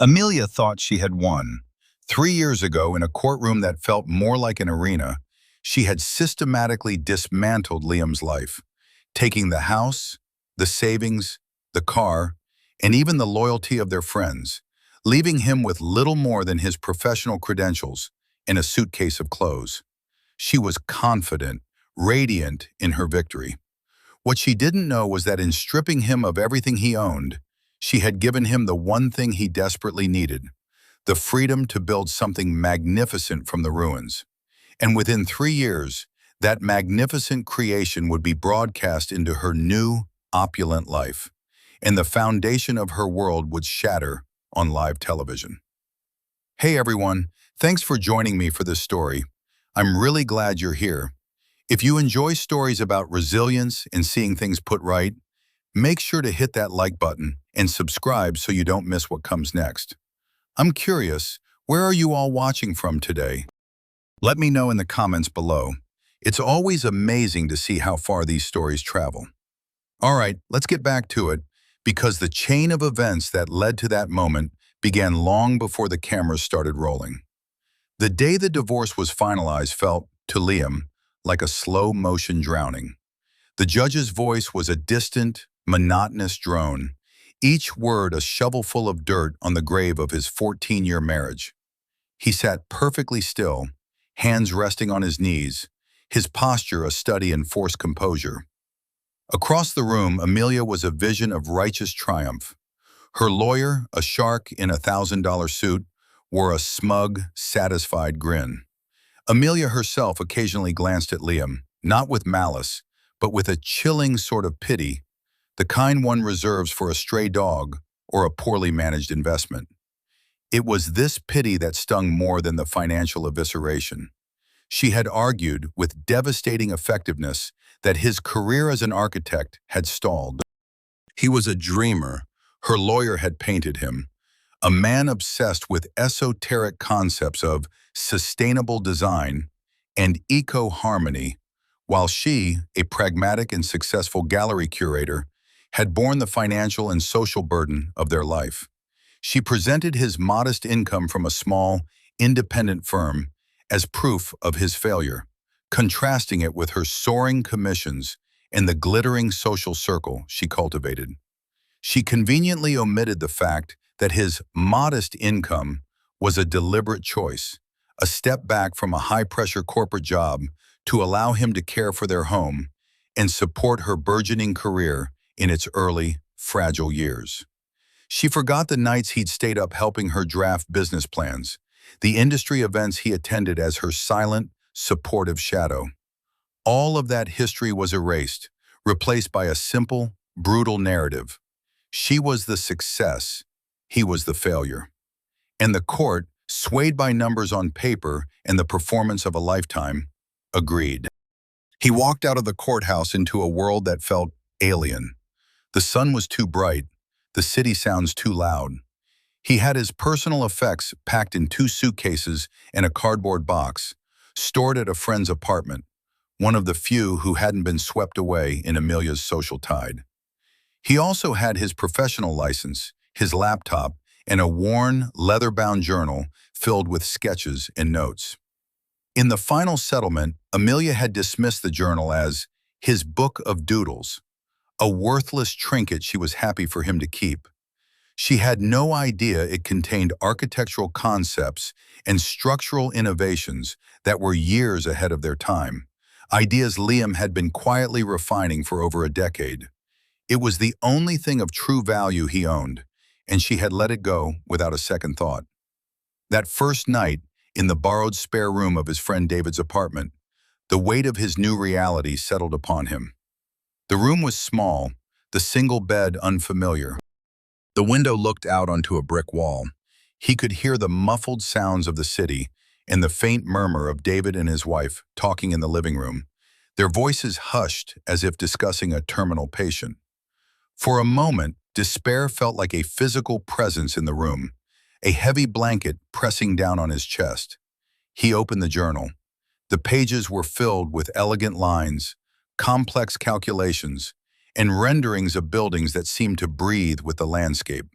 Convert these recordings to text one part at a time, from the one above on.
Amelia thought she had won. 3 years ago, in a courtroom that felt more like an arena, she had systematically dismantled Liam's life, taking the house, the savings, the car, and even the loyalty of their friends, leaving him with little more than his professional credentials and a suitcase of clothes. She was confident, radiant in her victory. What she didn't know was that in stripping him of everything he owned, she had given him the one thing he desperately needed, the freedom to build something magnificent from the ruins. And within 3 years, that magnificent creation would be broadcast into her new, opulent life, and the foundation of her world would shatter on live television. Hey everyone, thanks for joining me for this story. I'm really glad you're here. If you enjoy stories about resilience and seeing things put right, make sure to hit that like button and subscribe so you don't miss what comes next. I'm curious, where are you all watching from today? Let me know in the comments below. It's always amazing to see how far these stories travel. All right, let's get back to it, because the chain of events that led to that moment began long before the cameras started rolling. The day the divorce was finalized felt, to Liam, like a slow-motion drowning. The judge's voice was a distant, monotonous drone, each word a shovelful of dirt on the grave of his 14-year marriage. He sat perfectly still, hands resting on his knees, his posture a study in forced composure. Across the room, Amelia was a vision of righteous triumph. Her lawyer, a shark in $1,000 suit, wore a smug, satisfied grin. Amelia herself occasionally glanced at Liam, not with malice, but with a chilling sort of pity, the kind one reserves for a stray dog or a poorly managed investment. It was this pity that stung more than the financial evisceration. She had argued, with devastating effectiveness, that his career as an architect had stalled. He was a dreamer, her lawyer had painted him, a man obsessed with esoteric concepts of sustainable design and eco-harmony, while she, a pragmatic and successful gallery curator, had borne the financial and social burden of their life. She presented his modest income from a small, independent firm as proof of his failure, contrasting it with her soaring commissions and the glittering social circle she cultivated. She conveniently omitted the fact that his modest income was a deliberate choice, a step back from a high-pressure corporate job to allow him to care for their home and support her burgeoning career in its early, fragile years. She forgot the nights he'd stayed up helping her draft business plans, the industry events he attended as her silent, supportive shadow. All of that history was erased, replaced by a simple, brutal narrative. She was the success, he was the failure. And the court, swayed by numbers on paper and the performance of a lifetime, agreed. He walked out of the courthouse into a world that felt alien. The sun was too bright, the city sounds too loud. He had his personal effects packed in 2 suitcases and a cardboard box, stored at a friend's apartment, one of the few who hadn't been swept away in Amelia's social tide. He also had his professional license, his laptop, and a worn, leather-bound journal filled with sketches and notes. In the final settlement, Amelia had dismissed the journal as his book of doodles, a worthless trinket she was happy for him to keep. She had no idea it contained architectural concepts and structural innovations that were years ahead of their time, ideas Liam had been quietly refining for over a decade. It was the only thing of true value he owned, and she had let it go without a second thought. That first night, in the borrowed spare room of his friend David's apartment, the weight of his new reality settled upon him. The room was small, the single bed unfamiliar. The window looked out onto a brick wall. He could hear the muffled sounds of the city and the faint murmur of David and his wife talking in the living room, their voices hushed as if discussing a terminal patient. For a moment, despair felt like a physical presence in the room, a heavy blanket pressing down on his chest. He opened the journal. The pages were filled with elegant lines, complex calculations, and renderings of buildings that seemed to breathe with the landscape.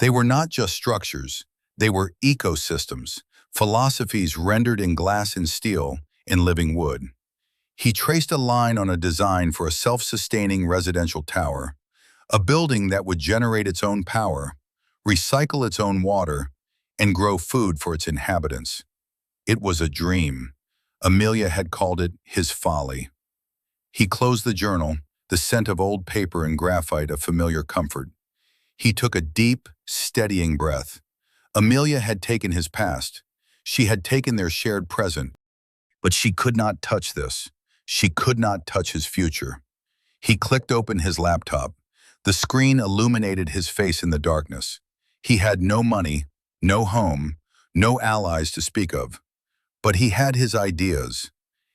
They were not just structures, they were ecosystems, philosophies rendered in glass and steel, in living wood. He traced a line on a design for a self-sustaining residential tower, a building that would generate its own power, recycle its own water, and grow food for its inhabitants. It was a dream. Amelia had called it his folly. He closed the journal, the scent of old paper and graphite a familiar comfort. He took a deep, steadying breath. Amelia had taken his past. She had taken their shared present. But she could not touch this. She could not touch his future. He clicked open his laptop. The screen illuminated his face in the darkness. He had no money, no home, no allies to speak of. But he had his ideas.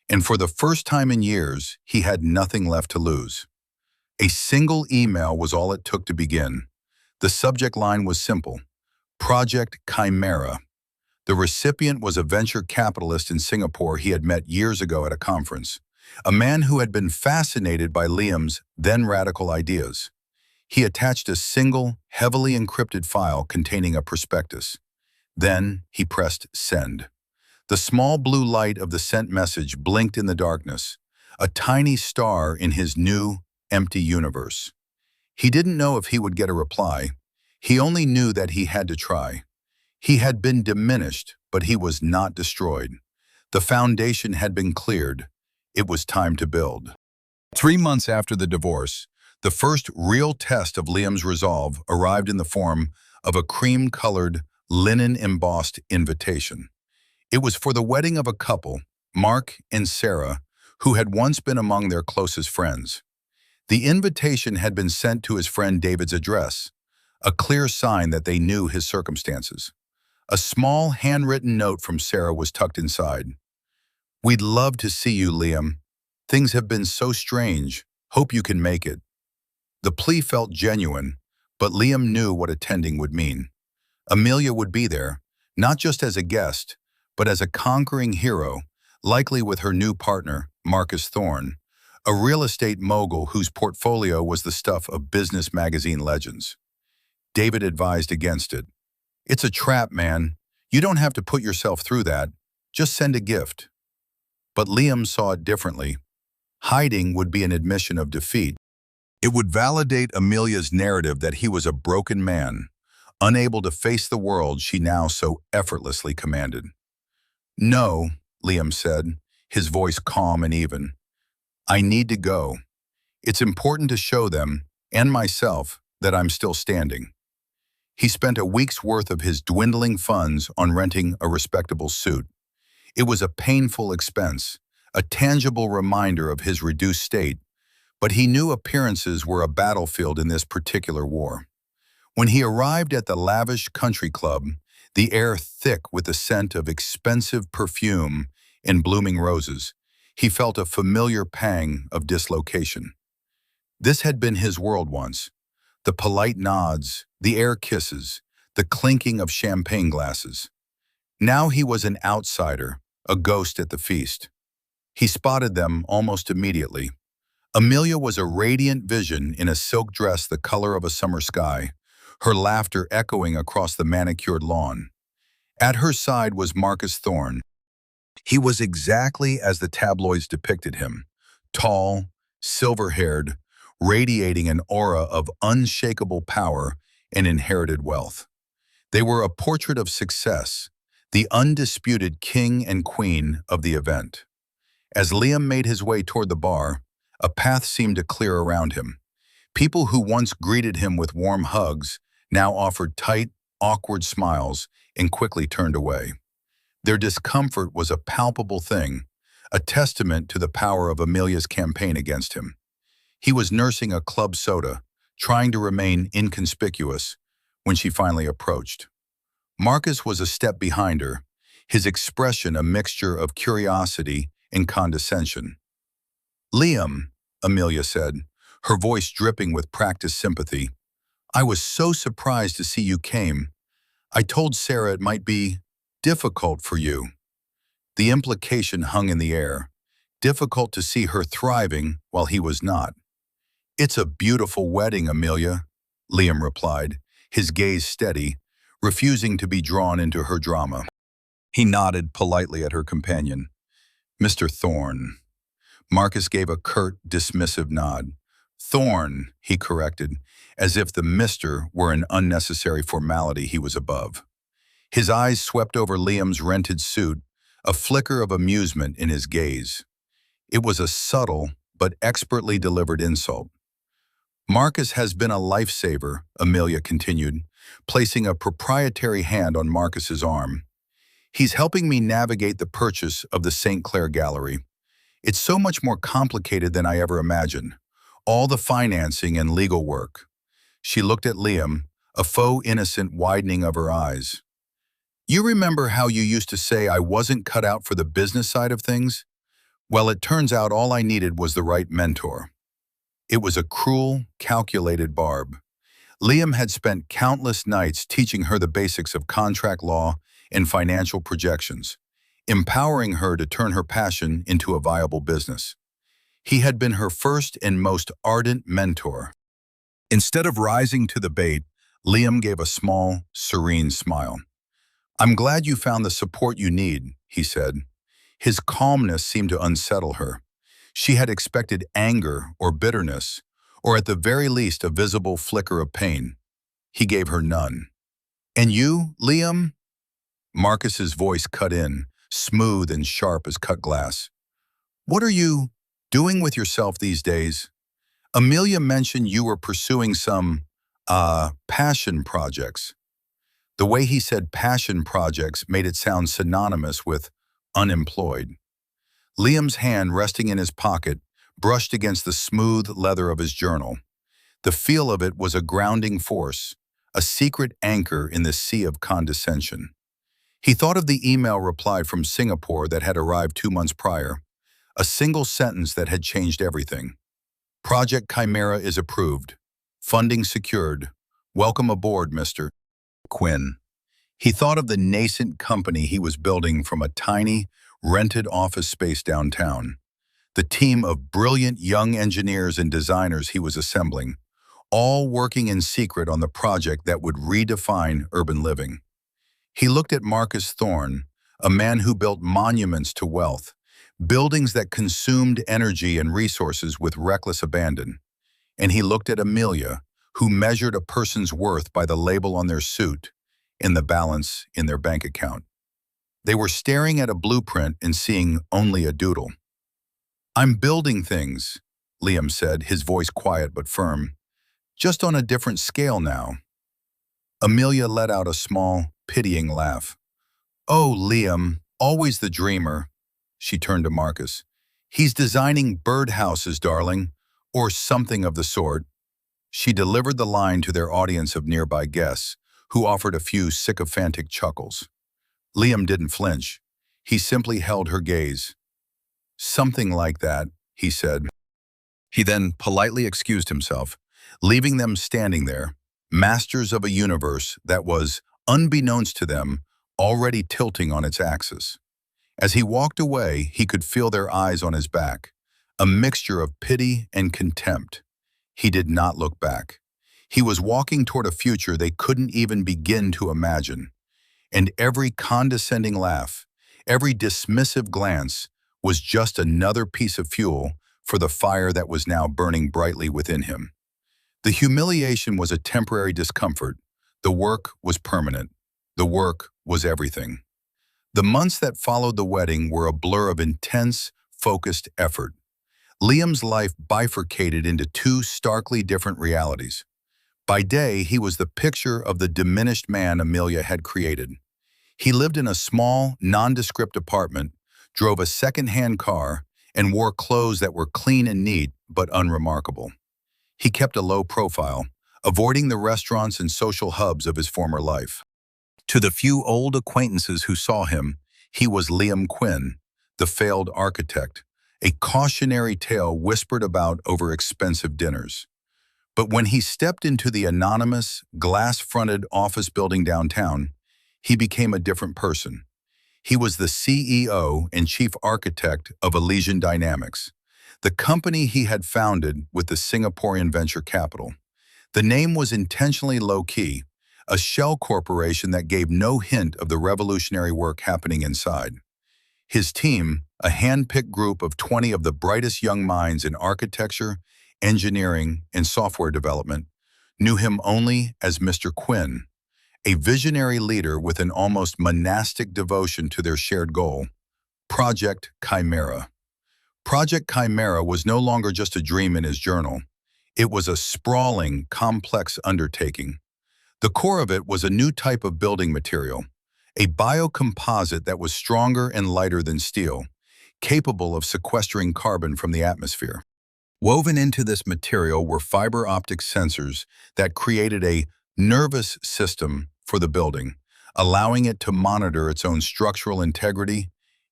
And for the first time in years, he had nothing left to lose. A single email was all it took to begin. The subject line was simple: Project Chimera. The recipient was a venture capitalist in Singapore he had met years ago at a conference, a man who had been fascinated by Liam's then-radical ideas. He attached a single, heavily encrypted file containing a prospectus. Then he pressed send. The small blue light of the sent message blinked in the darkness, a tiny star in his new, empty universe. He didn't know if he would get a reply. He only knew that he had to try. He had been diminished, but he was not destroyed. The foundation had been cleared. It was time to build. 3 months after the divorce, the first real test of Liam's resolve arrived in the form of a cream-colored, linen-embossed invitation. It was for the wedding of a couple, Mark and Sarah, who had once been among their closest friends. The invitation had been sent to his friend David's address, a clear sign that they knew his circumstances. A small, handwritten note from Sarah was tucked inside. "We'd love to see you, Liam. Things have been so strange. Hope you can make it." The plea felt genuine, but Liam knew what attending would mean. Amelia would be there, not just as a guest, but as a conquering hero, likely with her new partner, Marcus Thorne, a real estate mogul whose portfolio was the stuff of business magazine legends. David advised against it. "It's a trap, man. You don't have to put yourself through that. Just send a gift." But Liam saw it differently. Hiding would be an admission of defeat. It would validate Amelia's narrative that he was a broken man, unable to face the world she now so effortlessly commanded. "No," Liam said, his voice calm and even. "I need to go. It's important to show them, and myself, that I'm still standing." He spent a week's worth of his dwindling funds on renting a respectable suit. It was a painful expense, a tangible reminder of his reduced state, but he knew appearances were a battlefield in this particular war. When he arrived at the lavish country club, the air thick with the scent of expensive perfume and blooming roses, he felt a familiar pang of dislocation. This had been his world once. The polite nods, the air kisses, the clinking of champagne glasses. Now he was an outsider, a ghost at the feast. He spotted them almost immediately. Amelia was a radiant vision in a silk dress the color of a summer sky, her laughter echoing across the manicured lawn. At her side was Marcus Thorne. He was exactly as the tabloids depicted him, tall, silver-haired, radiating an aura of unshakable power and inherited wealth. They were a portrait of success, the undisputed king and queen of the event. As Liam made his way toward the bar, a path seemed to clear around him. People who once greeted him with warm hugs now offered tight, awkward smiles and quickly turned away. Their discomfort was a palpable thing, a testament to the power of Amelia's campaign against him. He was nursing a club soda, trying to remain inconspicuous, when she finally approached. Marcus was a step behind her, his expression a mixture of curiosity and condescension. "Liam," Amelia said, her voice dripping with practiced sympathy, "I was so surprised to see you came. I told Sarah it might be difficult for you." The implication hung in the air. Difficult to see her thriving while he was not. "It's a beautiful wedding, Amelia," Liam replied, his gaze steady, refusing to be drawn into her drama. He nodded politely at her companion. Mr. Thorne. Marcus gave a curt, dismissive nod. Thorne, he corrected, as if the Mr. were an unnecessary formality he was above. His eyes swept over Liam's rented suit, a flicker of amusement in his gaze. It was a subtle but expertly delivered insult. Marcus has been a lifesaver, Amelia continued, placing a proprietary hand on Marcus's arm. He's helping me navigate the purchase of the St. Clair Gallery. It's so much more complicated than I ever imagined. All the financing and legal work. She looked at Liam, a faux innocent widening of her eyes. You remember how you used to say I wasn't cut out for the business side of things? Well, it turns out all I needed was the right mentor. It was a cruel, calculated barb. Liam had spent countless nights teaching her the basics of contract law and financial projections, empowering her to turn her passion into a viable business. He had been her first and most ardent mentor. Instead of rising to the bait, Liam gave a small, serene smile. I'm glad you found the support you need, he said. His calmness seemed to unsettle her. She had expected anger or bitterness, or at the very least a visible flicker of pain. He gave her none. And you, Liam? Marcus's voice cut in, smooth and sharp as cut glass. What are you doing with yourself these days? Amelia mentioned you were pursuing some, passion projects. The way he said passion projects made it sound synonymous with unemployed. Liam's hand resting in his pocket brushed against the smooth leather of his journal. The feel of it was a grounding force, a secret anchor in the sea of condescension. He thought of the email reply from Singapore that had arrived 2 months prior, a single sentence that had changed everything. Project Chimera is approved. Funding secured. Welcome aboard, Mr. Quinn. He thought of the nascent company he was building from a tiny, rented office space downtown. The team of brilliant young engineers and designers he was assembling, all working in secret on the project that would redefine urban living. He looked at Marcus Thorne, a man who built monuments to wealth, buildings that consumed energy and resources with reckless abandon. And he looked at Amelia, who measured a person's worth by the label on their suit and the balance in their bank account. They were staring at a blueprint and seeing only a doodle. I'm building things, Liam said, his voice quiet but firm, just on a different scale now. Amelia let out a small, pitying laugh. Oh, Liam, always the dreamer. She turned to Marcus. He's designing birdhouses, darling, or something of the sort. She delivered the line to their audience of nearby guests, who offered a few sycophantic chuckles. Liam didn't flinch. He simply held her gaze. Something like that, he said. He then politely excused himself, leaving them standing there, masters of a universe that was, unbeknownst to them, already tilting on its axis. As he walked away, he could feel their eyes on his back, a mixture of pity and contempt. He did not look back. He was walking toward a future they couldn't even begin to imagine. And every condescending laugh, every dismissive glance was just another piece of fuel for the fire that was now burning brightly within him. The humiliation was a temporary discomfort. The work was permanent. The work was everything. The months that followed the wedding were a blur of intense, focused effort. Liam's life bifurcated into two starkly different realities. By day, he was the picture of the diminished man Amelia had created. He lived in a small, nondescript apartment, drove a second-hand car, and wore clothes that were clean and neat but unremarkable. He kept a low profile, avoiding the restaurants and social hubs of his former life. To the few old acquaintances who saw him, he was Liam Quinn, the failed architect, a cautionary tale whispered about over expensive dinners. But when he stepped into the anonymous, glass-fronted office building downtown, he became a different person. He was the CEO and chief architect of Elysian Dynamics, the company he had founded with the Singaporean venture capital. The name was intentionally low-key, a shell corporation that gave no hint of the revolutionary work happening inside. His team, a hand-picked group of 20 of the brightest young minds in architecture, engineering, and software development, knew him only as Mr. Quinn, a visionary leader with an almost monastic devotion to their shared goal, Project Chimera. Project Chimera was no longer just a dream in his journal. It was a sprawling, complex undertaking. The core of it was a new type of building material, a biocomposite that was stronger and lighter than steel, capable of sequestering carbon from the atmosphere. Woven into this material were fiber optic sensors that created a nervous system for the building, allowing it to monitor its own structural integrity,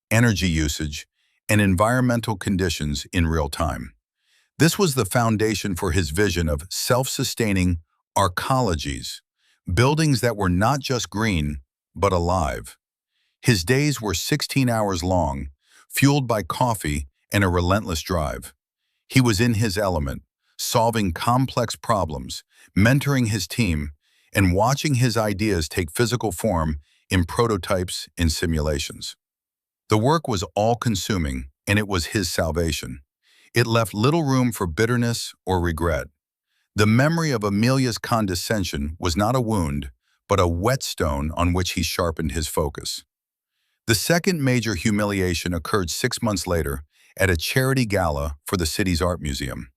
energy usage, and environmental conditions in real time. This was the foundation for his vision of self-sustaining arcologies, buildings that were not just green, but alive. His days were 16 hours long, fueled by coffee and a relentless drive. He was in his element, solving complex problems, mentoring his team, and watching his ideas take physical form in prototypes and simulations. The work was all-consuming, and it was his salvation. It left little room for bitterness or regret. The memory of Amelia's condescension was not a wound, but a whetstone on which he sharpened his focus. The second major humiliation occurred 6 months later at a charity gala for the city's art museum.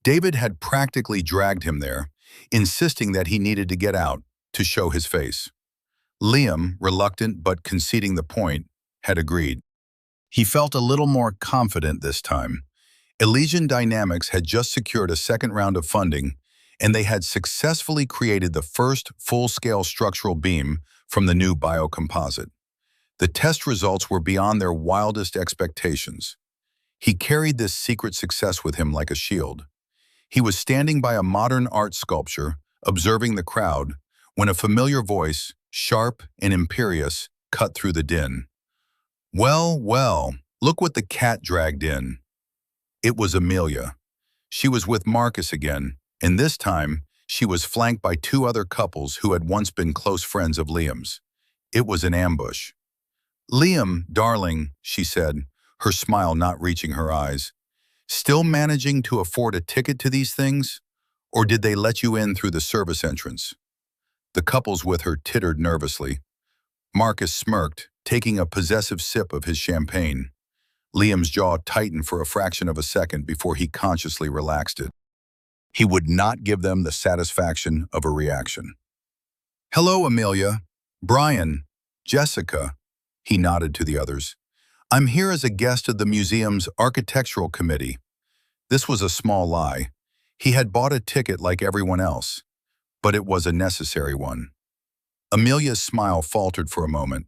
David had practically dragged him there, insisting that he needed to get out to show his face. Liam, reluctant but conceding the point, had agreed. He felt a little more confident this time. Elysian Dynamics had just secured a second round of funding, and they had successfully created the first full-scale structural beam from the new biocomposite. The test results were beyond their wildest expectations. He carried this secret success with him like a shield. He was standing by a modern art sculpture, observing the crowd, when a familiar voice, sharp and imperious, cut through the din. "Well, well, look what the cat dragged in." It was Amelia. She was with Marcus again, and this time, she was flanked by 2 other couples who had once been close friends of Liam's. It was an ambush. "Liam, darling," she said, her smile not reaching her eyes, "still managing to afford a ticket to these things? Or did they let you in through the service entrance?" The couples with her tittered nervously. Marcus smirked, taking a possessive sip of his champagne. Liam's jaw tightened for a fraction of a second before he consciously relaxed it. He would not give them the satisfaction of a reaction. "Hello, Amelia. Brian. Jessica." He nodded to the others. "I'm here as a guest of the museum's architectural committee." This was a small lie. He had bought a ticket like everyone else, but it was a necessary one. Amelia's smile faltered for a moment.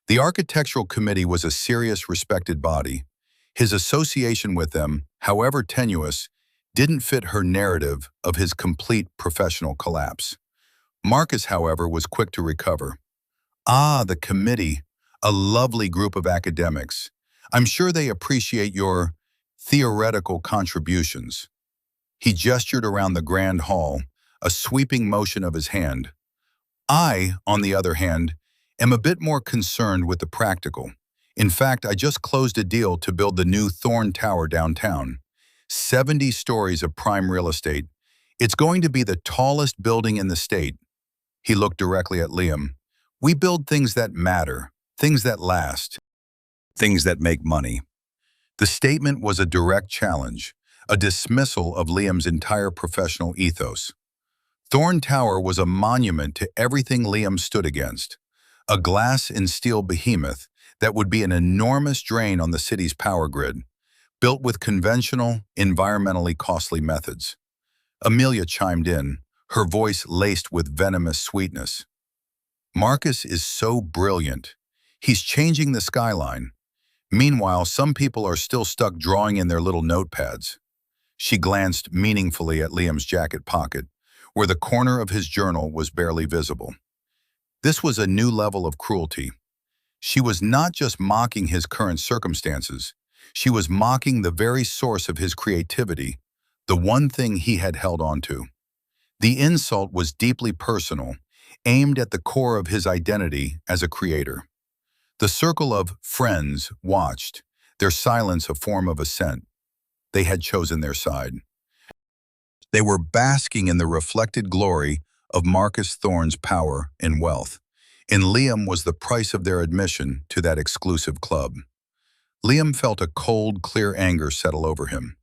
The architectural committee was a serious, respected body. His association with them, however tenuous, didn't fit her narrative of his complete professional collapse. Marcus, however, was quick to recover. "Ah, the committee, a lovely group of academics. I'm sure they appreciate your theoretical contributions." He gestured around the grand hall, a sweeping motion of his hand. "I, on the other hand, am a bit more concerned with the practical. In fact, I just closed a deal to build the new Thorn Tower downtown. 70 stories of prime real estate. It's going to be the tallest building in the state." He looked directly at Liam. "We build things that matter, things that last, things that make money." The statement was a direct challenge, a dismissal of Liam's entire professional ethos. Thorn Tower was a monument to everything Liam stood against, a glass and steel behemoth that would be an enormous drain on the city's power grid, built with conventional, environmentally costly methods. Amelia chimed in, her voice laced with venomous sweetness. "Marcus is so brilliant. He's changing the skyline. Meanwhile, some people are still stuck drawing in their little notepads." She glanced meaningfully at Liam's jacket pocket, where the corner of his journal was barely visible. This was a new level of cruelty. She was not just mocking his current circumstances, she was mocking the very source of his creativity, the one thing he had held on to. The insult was deeply personal, aimed at the core of his identity as a creator. The circle of friends watched, their silence a form of assent. They had chosen their side. They were basking in the reflected glory of Marcus Thorne's power and wealth, and Liam was the price of their admission to that exclusive club. Liam felt a cold, clear anger settle over him.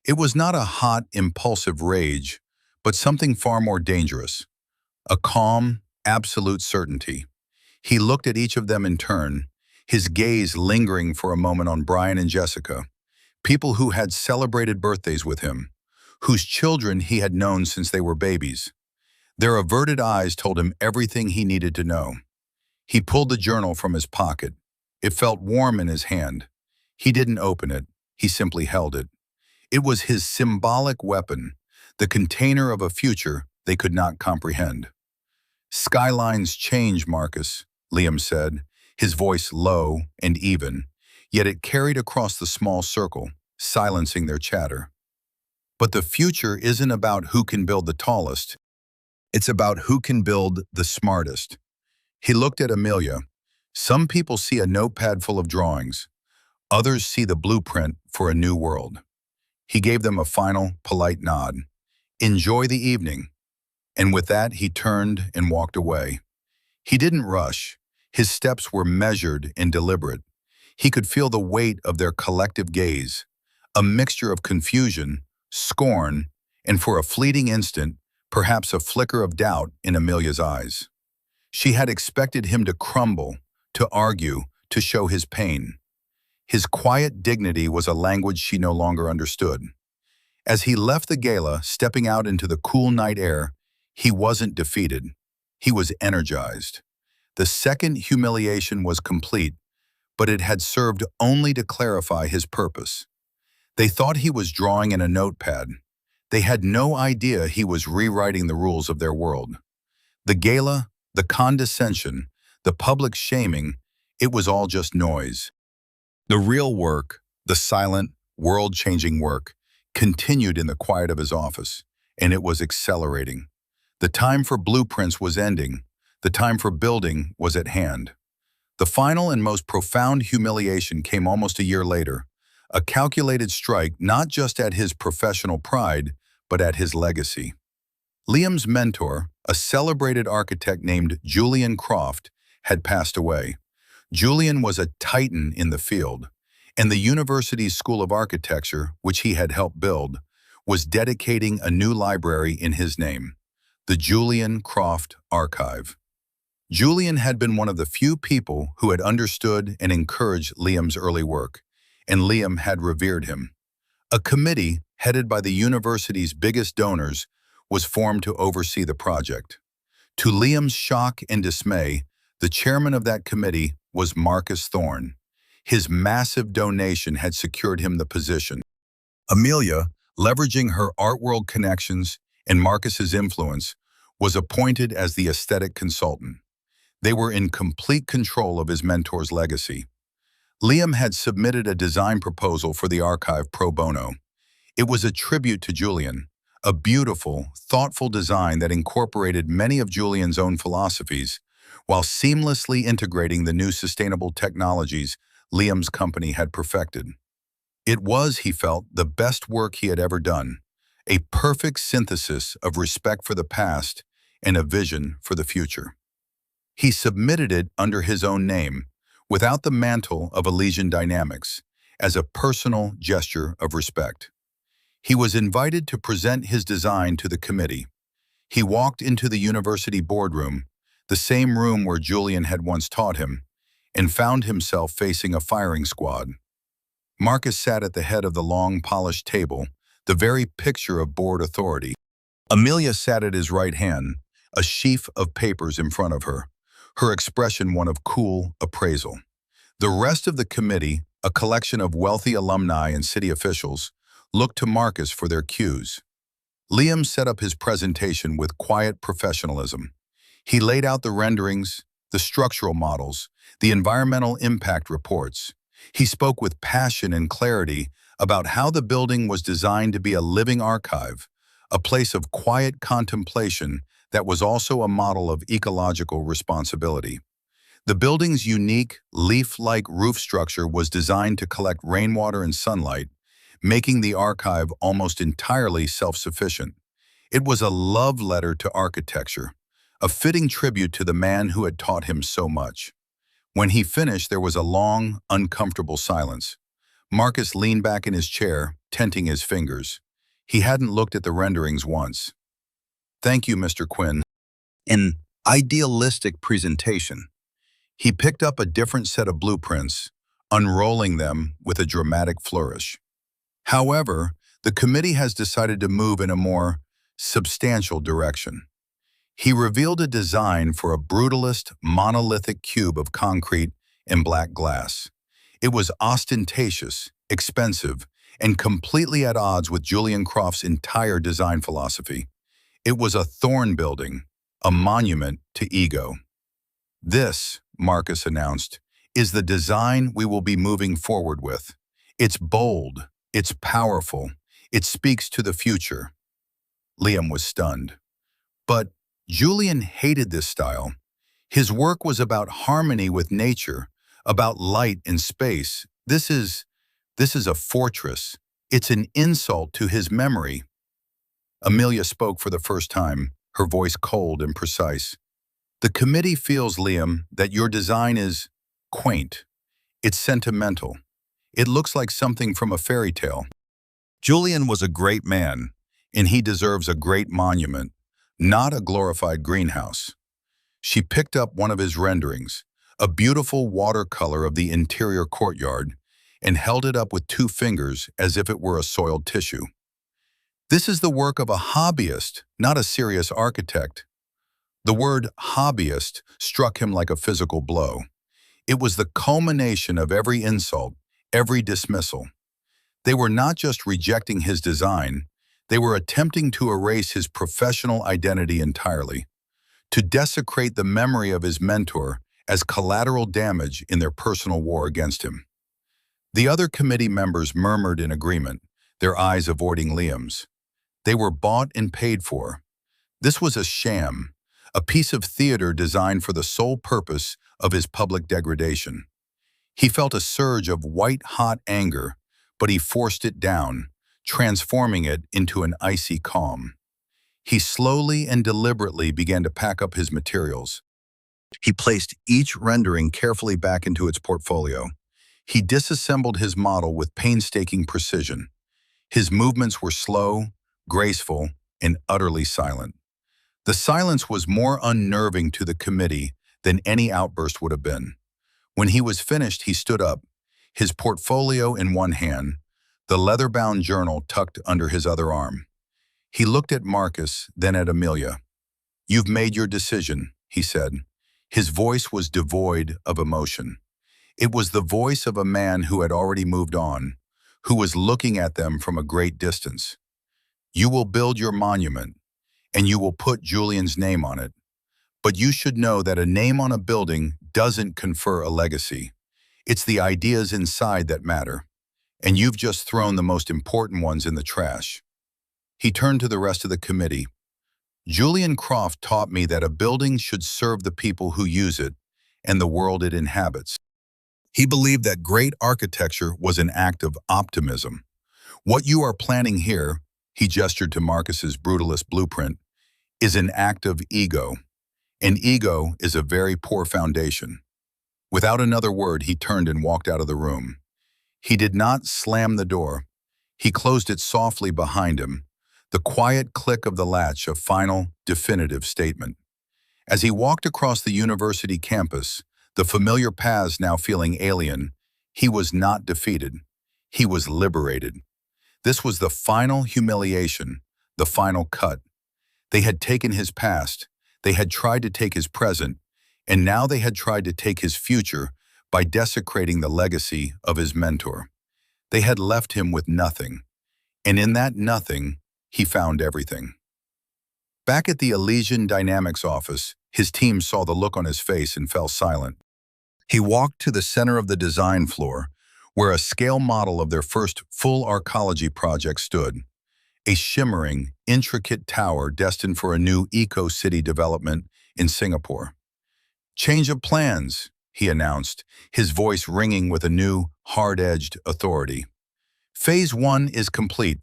It was not a hot, impulsive rage, but something far more dangerous, a calm, absolute certainty. He looked at each of them in turn, his gaze lingering for a moment on Brian and Jessica, people who had celebrated birthdays with him, whose children he had known since they were babies. Their averted eyes told him everything he needed to know. He pulled the journal from his pocket. It felt warm in his hand. He didn't open it. He simply held it. It was his symbolic weapon, the container of a future they could not comprehend. "Skylines change, Marcus," Liam said, his voice low and even, yet it carried across the small circle, silencing their chatter. But the future isn't about who can build the tallest. It's about who can build the smartest. He looked at Amelia. Some people see a notepad full of drawings. Others see the blueprint for a new world. He gave them a final, polite nod. "Enjoy the evening." And with that, he turned and walked away. He didn't rush. His steps were measured and deliberate. He could feel the weight of their collective gaze, a mixture of confusion, scorn, and for a fleeting instant, perhaps a flicker of doubt in Amelia's eyes. She had expected him to crumble, to argue, to show his pain. His quiet dignity was a language she no longer understood. As he left the gala, stepping out into the cool night air, he wasn't defeated. He was energized. The second humiliation was complete, but it had served only to clarify his purpose. They thought he was drawing in a notepad. They had no idea he was rewriting the rules of their world. The gala, the condescension, the public shaming, it was all just noise. The real work, the silent, world-changing work, continued in the quiet of his office, and it was accelerating. The time for blueprints was ending. The time for building was at hand. The final and most profound humiliation came almost a year later, a calculated strike not just at his professional pride, but at his legacy. Liam's mentor, a celebrated architect named Julian Croft, had passed away. Julian was a titan in the field, and the university's School of Architecture, which he had helped build, was dedicating a new library in his name, the Julian Croft Archive. Julian had been one of the few people who had understood and encouraged Liam's early work, and Liam had revered him. A committee, headed by the university's biggest donors, was formed to oversee the project. To Liam's shock and dismay, the chairman of that committee was Marcus Thorne. His massive donation had secured him the position. Amelia, leveraging her art world connections and Marcus's influence, was appointed as the aesthetic consultant. They were in complete control of his mentor's legacy. Liam had submitted a design proposal for the archive pro bono. It was a tribute to Julian, a beautiful, thoughtful design that incorporated many of Julian's own philosophies, while seamlessly integrating the new sustainable technologies Liam's company had perfected. It was, he felt, the best work he had ever done, a perfect synthesis of respect for the past and a vision for the future. He submitted it under his own name, without the mantle of Elysian dynamics, as a personal gesture of respect. He was invited to present his design to the committee. He walked into the university boardroom, the same room where Julian had once taught him, and found himself facing a firing squad. Marcus sat at the head of the long, polished table, the very picture of board authority. Amelia sat at his right hand, a sheaf of papers in front of her, her expression one of cool appraisal. The rest of the committee, a collection of wealthy alumni and city officials, looked to Marcus for their cues. Liam set up his presentation with quiet professionalism. He laid out the renderings, the structural models, the environmental impact reports. He spoke with passion and clarity about how the building was designed to be a living archive, a place of quiet contemplation that was also a model of ecological responsibility. The building's unique, leaf-like roof structure was designed to collect rainwater and sunlight, making the archive almost entirely self-sufficient. It was a love letter to architecture, a fitting tribute to the man who had taught him so much. When he finished, there was a long, uncomfortable silence. Marcus leaned back in his chair, tenting his fingers. He hadn't looked at the renderings once. "Thank you, Mr. Quinn." An idealistic presentation. He picked up a different set of blueprints, unrolling them with a dramatic flourish. However, the committee has decided to move in a more substantial direction. He revealed a design for a brutalist, monolithic cube of concrete and black glass. It was ostentatious, expensive, and completely at odds with Julian Croft's entire design philosophy. It was a thorn building, a monument to ego. "This," Marcus announced, "is the design we will be moving forward with. It's bold, it's powerful, it speaks to the future." Liam was stunned. But Julian hated this style. His work was about harmony with nature, about light and space. This is a fortress. It's an insult to his memory." Amelia spoke for the first time, her voice cold and precise. "The committee feels, Liam, that your design is quaint. It's sentimental. It looks like something from a fairy tale. Julian was a great man, and he deserves a great monument, not a glorified greenhouse." She picked up one of his renderings, a beautiful watercolor of the interior courtyard, and held it up with two fingers as if it were a soiled tissue. "This is the work of a hobbyist, not a serious architect." The word hobbyist struck him like a physical blow. It was the culmination of every insult, every dismissal. They were not just rejecting his design, they were attempting to erase his professional identity entirely, to desecrate the memory of his mentor as collateral damage in their personal war against him. The other committee members murmured in agreement, their eyes avoiding Liam's. They were bought and paid for. This was a sham, a piece of theater designed for the sole purpose of his public degradation. He felt a surge of white-hot anger, but he forced it down, transforming it into an icy calm. He slowly and deliberately began to pack up his materials. He placed each rendering carefully back into its portfolio. He disassembled his model with painstaking precision. His movements were slow, graceful, and utterly silent. The silence was more unnerving to the committee than any outburst would have been. When he was finished, he stood up, his portfolio in one hand, the leather-bound journal tucked under his other arm. He looked at Marcus, then at Amelia. "You've made your decision," he said. His voice was devoid of emotion. It was the voice of a man who had already moved on, who was looking at them from a great distance. "You will build your monument, and you will put Julian's name on it. But you should know that a name on a building doesn't confer a legacy. It's the ideas inside that matter, and you've just thrown the most important ones in the trash." He turned to the rest of the committee. "Julian Croft taught me that a building should serve the people who use it and the world it inhabits. He believed that great architecture was an act of optimism. What you are planning here," he gestured to Marcus's brutalist blueprint, "is an act of ego. And ego is a very poor foundation." Without another word, he turned and walked out of the room. He did not slam the door. He closed it softly behind him, the quiet click of the latch a final, definitive statement. As he walked across the university campus, the familiar paths now feeling alien, he was not defeated. He was liberated. This was the final humiliation, the final cut. They had taken his past, they had tried to take his present, and now they had tried to take his future by desecrating the legacy of his mentor. They had left him with nothing, and in that nothing, he found everything. Back at the Elysian Dynamics office, his team saw the look on his face and fell silent. He walked to the center of the design floor, where a scale model of their first full arcology project stood. a shimmering, intricate tower destined for a new eco-city development in Singapore. "Change of plans," he announced, his voice ringing with a new, hard-edged authority. "Phase 1 is complete.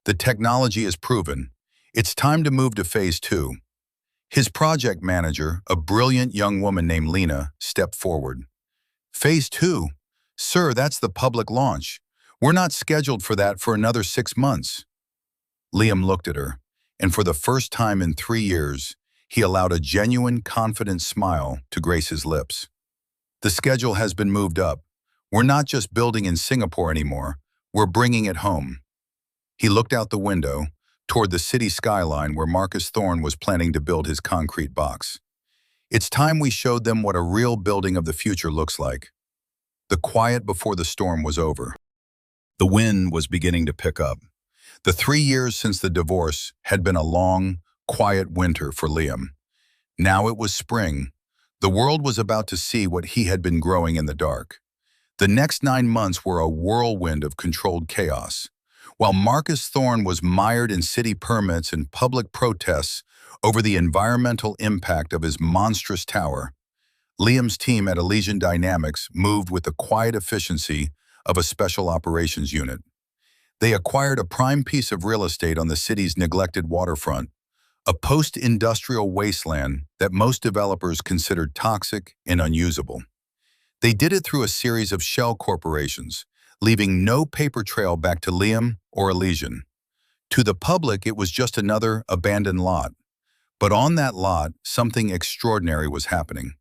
The technology is proven. It's time to move to Phase 2. His project manager, a brilliant young woman named Lena, stepped forward. "Phase 2? Sir, that's the public launch. We're not scheduled for that for another 6 months." Liam looked at her, and for the first time in 3 years, he allowed a genuine, confident smile to grace his lips. "The schedule has been moved up. We're not just building in Singapore anymore, we're bringing it home." He looked out the window, toward the city skyline where Marcus Thorne was planning to build his concrete box. "It's time we showed them what a real building of the future looks like." The quiet before the storm was over. The wind was beginning to pick up. The 3 years since the divorce had been a long, quiet winter for Liam. Now it was spring. The world was about to see what he had been growing in the dark. The next 9 months were a whirlwind of controlled chaos. While Marcus Thorne was mired in city permits and public protests over the environmental impact of his monstrous tower, Liam's team at Elysian Dynamics moved with the quiet efficiency of a special operations unit. They acquired a prime piece of real estate on the city's neglected waterfront, a post-industrial wasteland that most developers considered toxic and unusable. They did it through a series of shell corporations, leaving no paper trail back to Liam or Elysian. To the public, it was just another abandoned lot. But on that lot, something extraordinary was happening.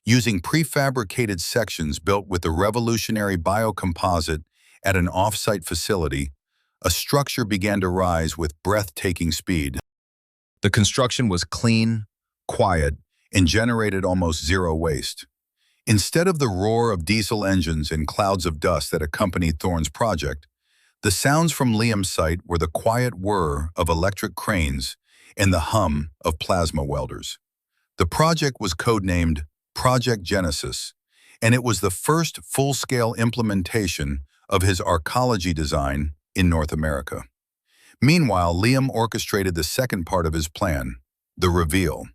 Using prefabricated sections built with the revolutionary biocomposite at an off-site facility, a structure began to rise with breathtaking speed. The construction was clean, quiet, and generated almost zero waste. Instead of the roar of diesel engines and clouds of dust that accompanied Thorne's project, the sounds from Liam's site were the quiet whir of electric cranes and the hum of plasma welders. The project was codenamed Project Genesis, and it was the first full-scale implementation of his arcology design in North America. Meanwhile, Liam orchestrated the second part of his plan, the reveal.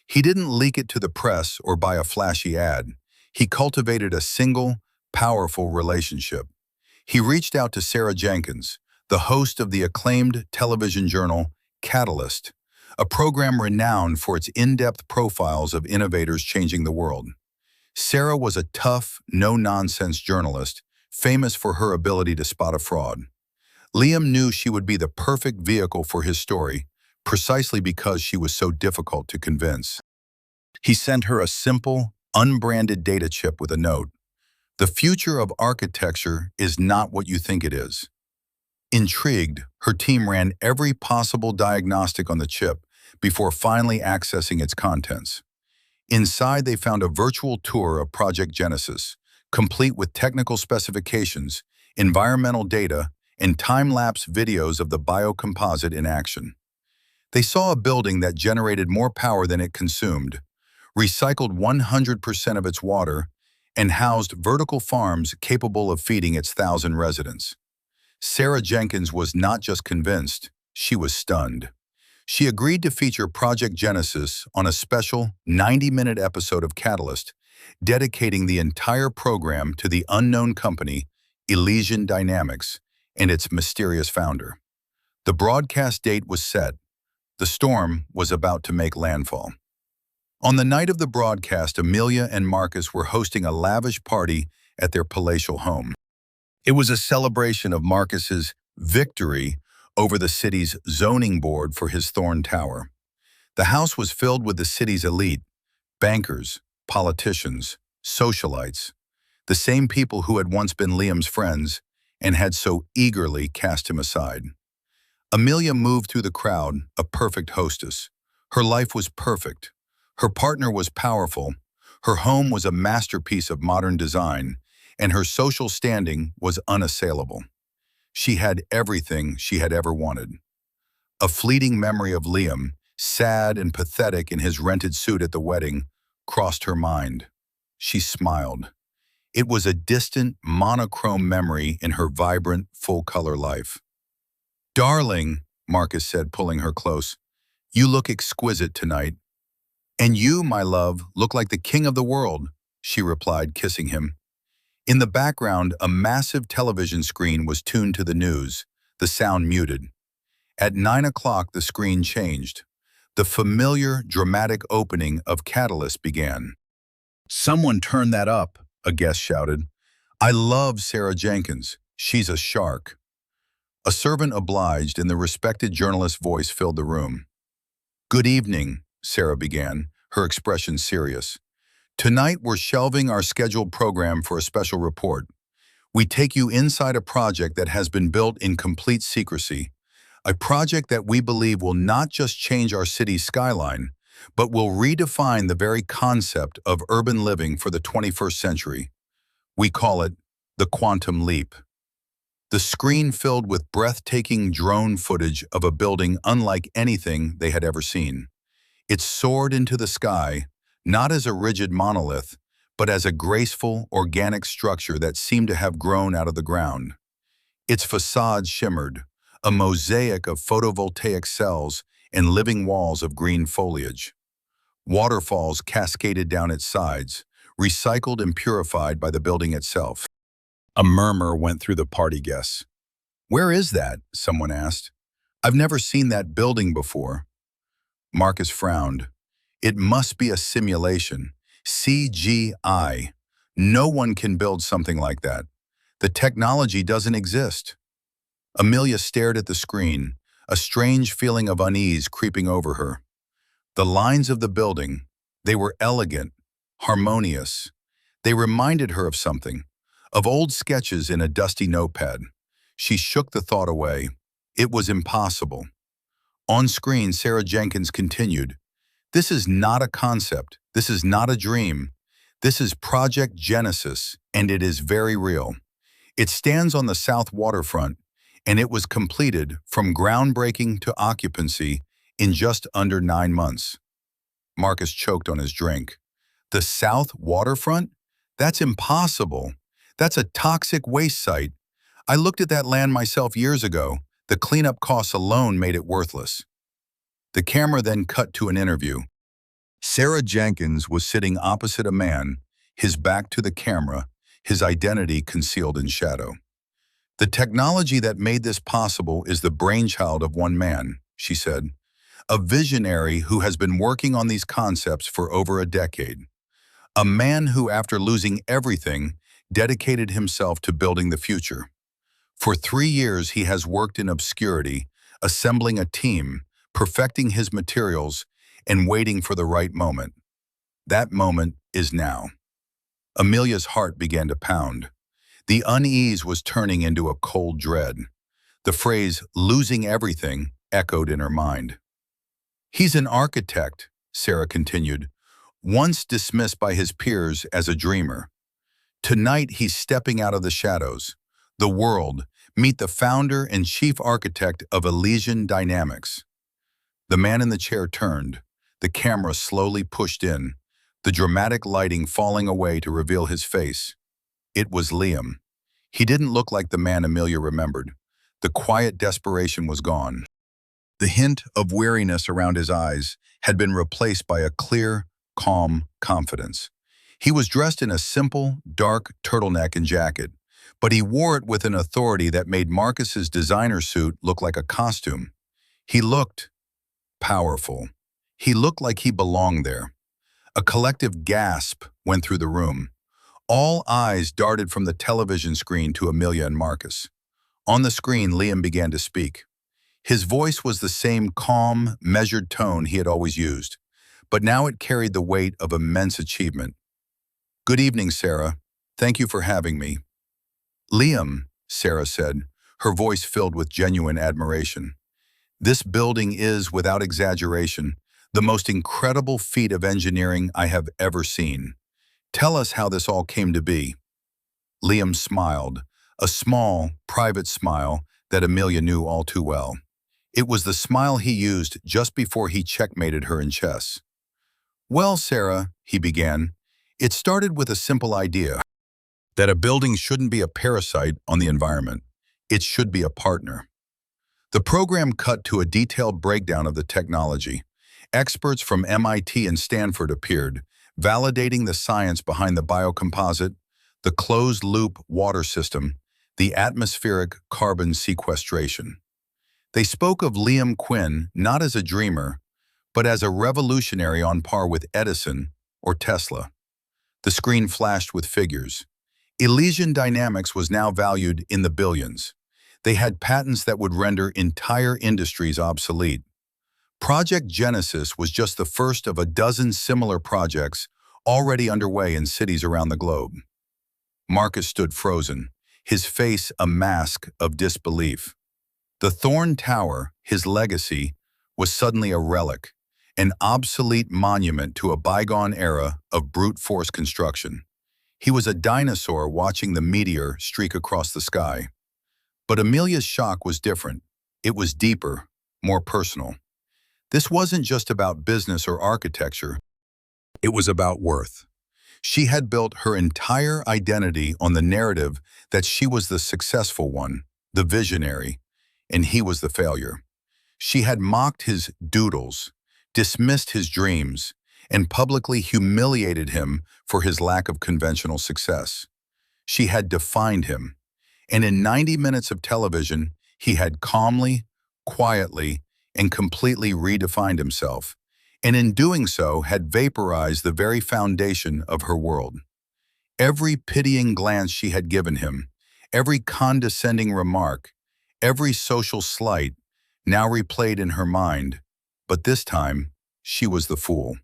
He didn't leak it to the press or buy a flashy ad. He cultivated a single, powerful relationship. He reached out to Sarah Jenkins, the host of the acclaimed television journal Catalyst, a program renowned for its in-depth profiles of innovators changing the world. Sarah was a tough, no-nonsense journalist, famous for her ability to spot a fraud. Liam knew she would be the perfect vehicle for his story, precisely because she was so difficult to convince. He sent her a simple, unbranded data chip with a note. "The future of architecture is not what you think it is." Intrigued, her team ran every possible diagnostic on the chip before finally accessing its contents. Inside, they found a virtual tour of Project Genesis, complete with technical specifications, environmental data, and time-lapse videos of the biocomposite in action. They saw a building that generated more power than it consumed, recycled 100% of its water, and housed vertical farms capable of feeding its 1,000 residents. Sarah Jenkins was not just convinced, she was stunned. She agreed to feature Project Genesis on a special 90-minute episode of Catalyst, dedicating the entire program to the unknown company, Elysian Dynamics, and its mysterious founder. The broadcast date was set. The storm was about to make landfall. On the night of the broadcast, Amelia and Marcus were hosting a lavish party at their palatial home. It was a celebration of Marcus's victory over the city's zoning board for his Thorne Tower. The house was filled with the city's elite, bankers, politicians, socialites, the same people who had once been Liam's friends and had so eagerly cast him aside. Amelia moved through the crowd, a perfect hostess. Her life was perfect. Her partner was powerful. Her home was a masterpiece of modern design, and her social standing was unassailable. She had everything she had ever wanted. A fleeting memory of Liam, sad and pathetic in his rented suit at the wedding, crossed her mind. She smiled. It was a distant, monochrome memory in her vibrant, full-color life. "Darling," Marcus said, pulling her close. "You look exquisite tonight." "And you, my love, look like the king of the world," she replied, kissing him. In the background, a massive television screen was tuned to the news, the sound muted. At 9 o'clock, the screen changed. The familiar, dramatic opening of Catalyst began. "Someone turn that up," a guest shouted. "I love Sarah Jenkins. She's a shark." A servant obliged, and the respected journalist's voice filled the room. "Good evening," Sarah began, her expression serious. "Tonight we're shelving our scheduled program for a special report. We take you inside a project that has been built in complete secrecy, a project that we believe will not just change our city's skyline, but will redefine the very concept of urban living for the 21st century. We call it the Quantum Leap." The screen filled with breathtaking drone footage of a building unlike anything they had ever seen. It soared into the sky, not as a rigid monolith, but as a graceful, organic structure that seemed to have grown out of the ground. Its facade shimmered, a mosaic of photovoltaic cells and living walls of green foliage. Waterfalls cascaded down its sides, recycled and purified by the building itself. A murmur went through the party guests. "Where is that?" someone asked. "I've never seen that building before." Marcus frowned. "It must be a simulation. CGI. No one can build something like that. The technology doesn't exist." Amelia stared at the screen, a strange feeling of unease creeping over her. The lines of the building, they were elegant, harmonious. They reminded her of something, of old sketches in a dusty notepad. She shook the thought away. It was impossible. On screen, Sarah Jenkins continued, "This is not a concept. This is not a dream. This is Project Genesis, and it is very real. It stands on the south waterfront, and it was completed from groundbreaking to occupancy in just under 9 months." Marcus choked on his drink. "The south waterfront? That's impossible. That's a toxic waste site. I looked at that land myself years ago. The cleanup costs alone made it worthless." The camera then cut to an interview. Sarah Jenkins was sitting opposite a man, his back to the camera, his identity concealed in shadow. "The technology that made this possible is the brainchild of one man," she said, "a visionary who has been working on these concepts for over a decade. A man who, after losing everything, dedicated himself to building the future. For 3 years, he has worked in obscurity, assembling a team, perfecting his materials, and waiting for the right moment. That moment is now." Amelia's heart began to pound. The unease was turning into a cold dread. The phrase, "losing everything," echoed in her mind. "He's an architect," Sarah continued, "once dismissed by his peers as a dreamer. Tonight, he's stepping out of the shadows. The world, meet the founder and chief architect of Elysian Dynamics." The man in the chair turned. The camera slowly pushed in, the dramatic lighting falling away to reveal his face. It was Liam. He didn't look like the man Amelia remembered. The quiet desperation was gone. The hint of weariness around his eyes had been replaced by a clear, calm confidence. He was dressed in a simple, dark turtleneck and jacket, but he wore it with an authority that made Marcus's designer suit look like a costume. He looked powerful. He looked like he belonged there. A collective gasp went through the room. All eyes darted from the television screen to Amelia and Marcus. On the screen, Liam began to speak. His voice was the same calm, measured tone he had always used, but now it carried the weight of immense achievement. "Good evening, Sarah. Thank you for having me." "Liam," Sarah said, her voice filled with genuine admiration, "this building is, without exaggeration, the most incredible feat of engineering I have ever seen. Tell us how this all came to be." Liam smiled, a small, private smile that Amelia knew all too well. It was the smile he used just before he checkmated her in chess. "Well, Sarah," he began, "it started with a simple idea, that a building shouldn't be a parasite on the environment. It should be a partner. The program cut to a detailed breakdown of the technology. Experts from MIT and Stanford appeared, validating the science behind the biocomposite, the closed-loop water system, the atmospheric carbon sequestration. They spoke of Liam Quinn not as a dreamer, but as a revolutionary on par with Edison or Tesla. The screen flashed with figures. Elysian Dynamics was now valued in the billions. They had patents that would render entire industries obsolete. Project Genesis was just the first of a dozen similar projects already underway in cities around the globe. Marcus stood frozen, his face a mask of disbelief. The Thorn Tower, his legacy, was suddenly a relic, an obsolete monument to a bygone era of brute force construction. He was a dinosaur watching the meteor streak across the sky. But Amelia's shock was different. It was deeper, more personal. This wasn't just about business or architecture. It was about worth. She had built her entire identity on the narrative that she was the successful one, the visionary, and he was the failure. She had mocked his doodles, dismissed his dreams, and publicly humiliated him for his lack of conventional success. She had defined him, and in 90 minutes of television, he had calmly, quietly, and completely redefined himself, and in doing so had vaporized the very foundation of her world. Every pitying glance she had given him, every condescending remark, every social slight, now replayed in her mind, but this time, she was the fool.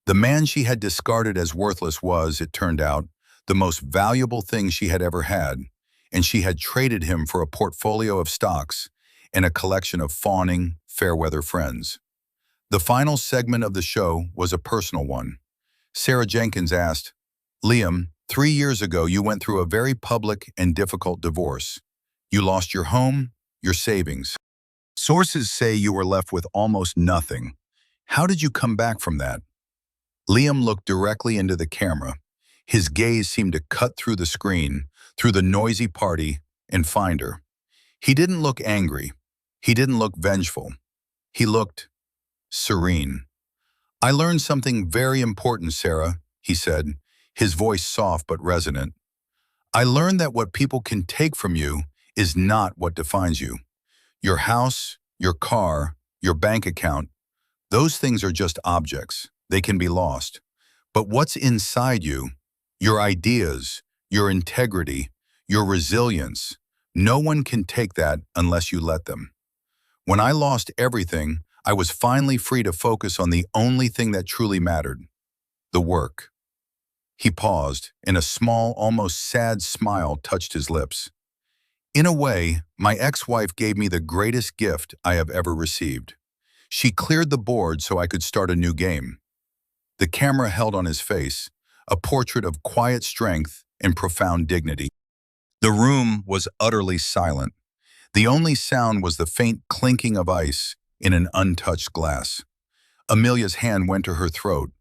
The man she had discarded as worthless was, it turned out, the most valuable thing she had ever had, and she had traded him for a portfolio of stocks and a collection of fawning, fair-weather friends. The final segment of the show was a personal one. Sarah Jenkins asked, "Liam, 3 years ago you went through a very public and difficult divorce. You lost your home, your savings. Sources say you were left with almost nothing. How did you come back from that?" Liam looked directly into the camera. His gaze seemed to cut through the screen, through the noisy party, and find her. He didn't look angry. He didn't look vengeful. He looked serene. "I learned something very important, Sarah," he said, his voice soft but resonant. "I learned that what people can take from you is not what defines you. Your house, your car, your bank account, those things are just objects. They can be lost. But what's inside you, your ideas, your integrity, your resilience, no one can take that unless you let them. When I lost everything, I was finally free to focus on the only thing that truly mattered, the work." He paused, and a small, almost sad smile touched his lips. "In a way, my ex-wife gave me the greatest gift I have ever received. She cleared the board so I could start a new game." The camera held on his face, a portrait of quiet strength and profound dignity. The room was utterly silent. The only sound was the faint clinking of ice in an untouched glass. Amelia's hand went to her throat.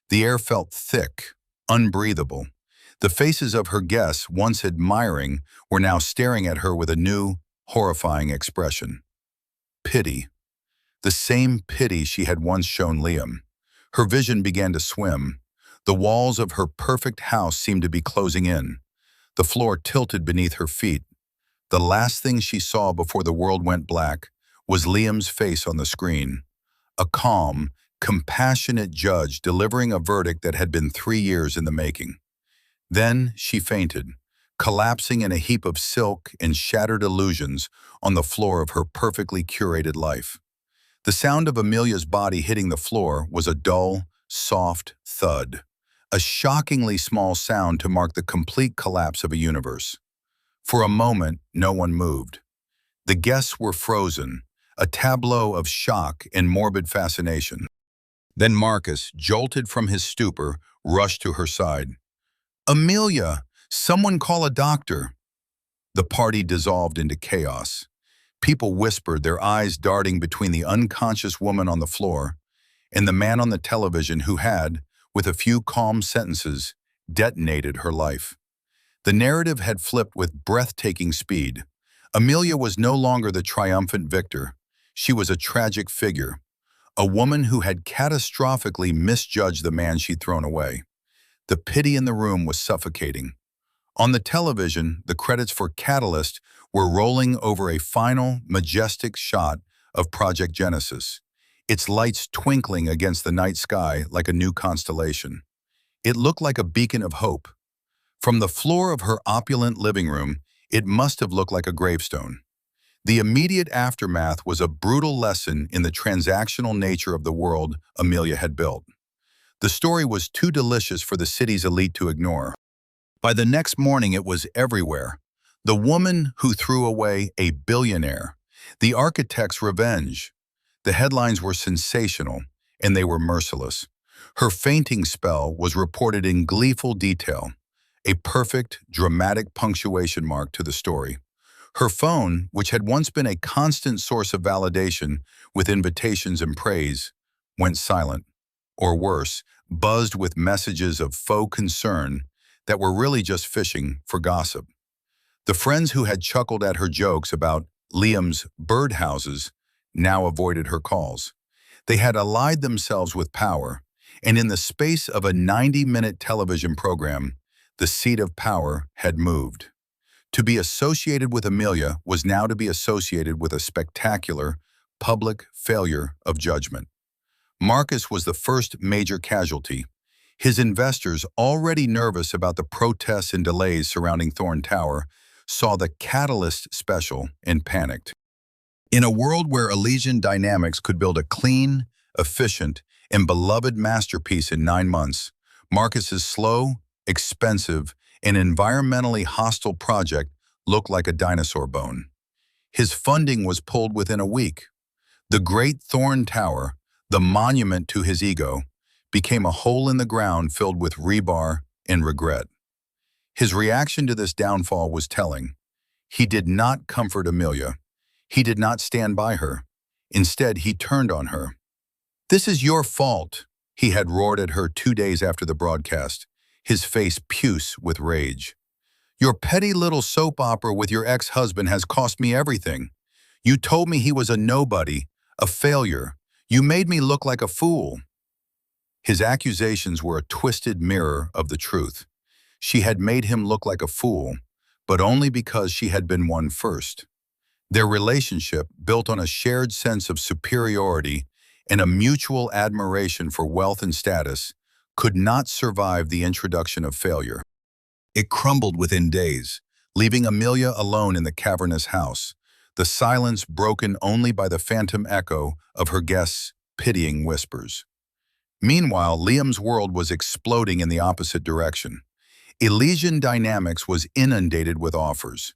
The air felt thick, unbreathable. The faces of her guests, once admiring, were now staring at her with a new, horrifying expression. Pity. The same pity she had once shown Liam. Her vision began to swim. The walls of her perfect house seemed to be closing in. The floor tilted beneath her feet. The last thing she saw before the world went black was Liam's face on the screen. A calm, compassionate judge delivering a verdict that had been 3 years in the making. Then she fainted, collapsing in a heap of silk and shattered illusions on the floor of her perfectly curated life. The sound of Amelia's body hitting the floor was a dull, soft thud, a shockingly small sound to mark the complete collapse of a universe. For a moment, no one moved. The guests were frozen, a tableau of shock and morbid fascination. Then Marcus, jolted from his stupor, rushed to her side. "Amelia, someone call a doctor." The party dissolved into chaos. People whispered, their eyes darting between the unconscious woman on the floor and the man on the television who had, with a few calm sentences, detonated her life. The narrative had flipped with breathtaking speed. Amelia was no longer the triumphant victor. She was a tragic figure, a woman who had catastrophically misjudged the man she'd thrown away. The pity in the room was suffocating. On the television, the credits for Catalyst were rolling over a final, majestic shot of Project Genesis, its lights twinkling against the night sky like a new constellation. It looked like a beacon of hope. From the floor of her opulent living room, it must have looked like a gravestone. The immediate aftermath was a brutal lesson in the transactional nature of the world Amelia had built. The story was too delicious for the city's elite to ignore. By the next morning, it was everywhere. The woman who threw away a billionaire. The architect's revenge. The headlines were sensational, and they were merciless. Her fainting spell was reported in gleeful detail, a perfect, dramatic punctuation mark to the story. Her phone, which had once been a constant source of validation with invitations and praise, went silent, or worse, buzzed with messages of faux concern that were really just fishing for gossip. The friends who had chuckled at her jokes about Liam's birdhouses now avoided her calls. They had allied themselves with power, and in the space of a 90-minute television program, the seat of power had moved. To be associated with Amelia was now to be associated with a spectacular, public failure of judgment. Marcus was the first major casualty. His investors, already nervous about the protests and delays surrounding Thorn Tower, saw the Catalyst special and panicked. In a world where Elysian Dynamics could build a clean, efficient, and beloved masterpiece in 9 months, Marcus's slow, expensive, and environmentally hostile project looked like a dinosaur bone. His funding was pulled within a week. The Great Thorn Tower, the monument to his ego, became a hole in the ground filled with rebar and regret. His reaction to this downfall was telling. He did not comfort Amelia. He did not stand by her. Instead, he turned on her. "This is your fault," he had roared at her 2 days after the broadcast, his face puce with rage. "Your petty little soap opera with your ex-husband has cost me everything. You told me he was a nobody, a failure. You made me look like a fool." His accusations were a twisted mirror of the truth. She had made him look like a fool, but only because she had been one first. Their relationship, built on a shared sense of superiority and a mutual admiration for wealth and status, could not survive the introduction of failure. It crumbled within days, leaving Amelia alone in the cavernous house, the silence broken only by the phantom echo of her guests' pitying whispers. Meanwhile, Liam's world was exploding in the opposite direction. Elysian Dynamics was inundated with offers.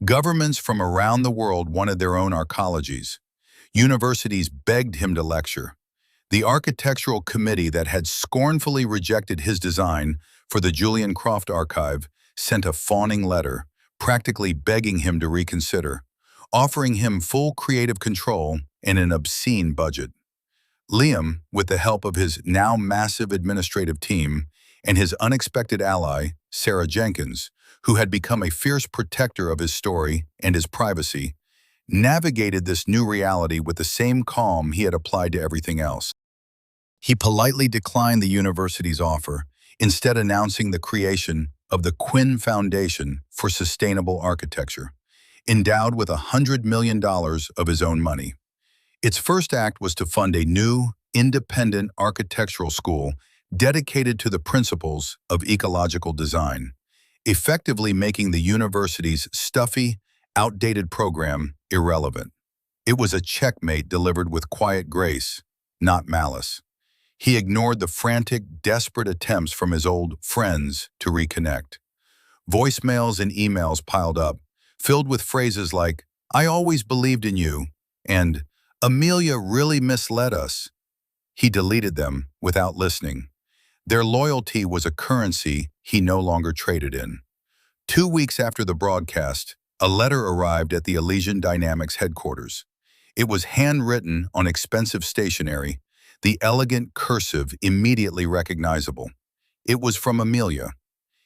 Governments from around the world wanted their own arcologies. Universities begged him to lecture. The architectural committee that had scornfully rejected his design for the Julian Croft archive sent a fawning letter, practically begging him to reconsider, offering him full creative control and an obscene budget. Liam, with the help of his now massive administrative team and his unexpected ally, Sarah Jenkins, who had become a fierce protector of his story and his privacy, navigated this new reality with the same calm he had applied to everything else. He politely declined the university's offer, instead announcing the creation of the Quinn Foundation for Sustainable Architecture, endowed with $100 million of his own money. Its first act was to fund a new, independent architectural school dedicated to the principles of ecological design, effectively making the university's stuffy, outdated program irrelevant. It was a checkmate delivered with quiet grace, not malice. He ignored the frantic, desperate attempts from his old friends to reconnect. Voicemails and emails piled up, filled with phrases like, "I always believed in you," and "Amelia really misled us." He deleted them without listening. Their loyalty was a currency he no longer traded in. 2 weeks after the broadcast, a letter arrived at the Elysian Dynamics headquarters. It was handwritten on expensive stationery, the elegant cursive immediately recognizable. It was from Amelia.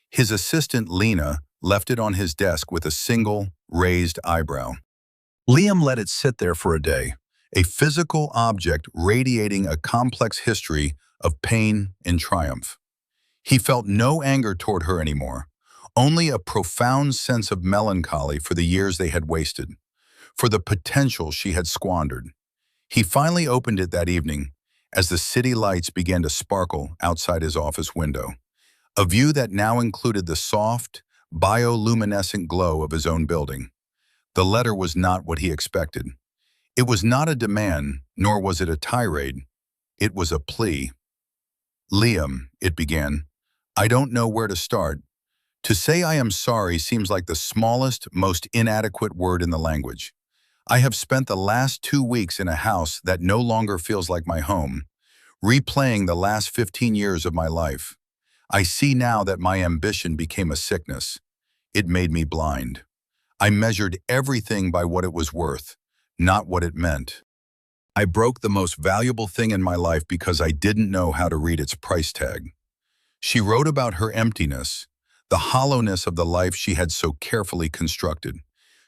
His assistant, Lena, left it on his desk with a single, raised eyebrow. Liam let it sit there for a day, a physical object radiating a complex history of pain and triumph. He felt no anger toward her anymore, only a profound sense of melancholy for the years they had wasted, for the potential she had squandered. He finally opened it that evening as the city lights began to sparkle outside his office window, a view that now included the soft, bioluminescent glow of his own building. The letter was not what he expected. It was not a demand, nor was it a tirade. It was a plea. "Liam," it began, "I don't know where to start. To say I am sorry seems like the smallest, most inadequate word in the language. I have spent the last 2 weeks in a house that no longer feels like my home, replaying the last 15 years of my life. I see now that my ambition became a sickness. It made me blind. I measured everything by what it was worth, not what it meant. I broke the most valuable thing in my life because I didn't know how to read its price tag." She wrote about her emptiness, the hollowness of the life she had so carefully constructed.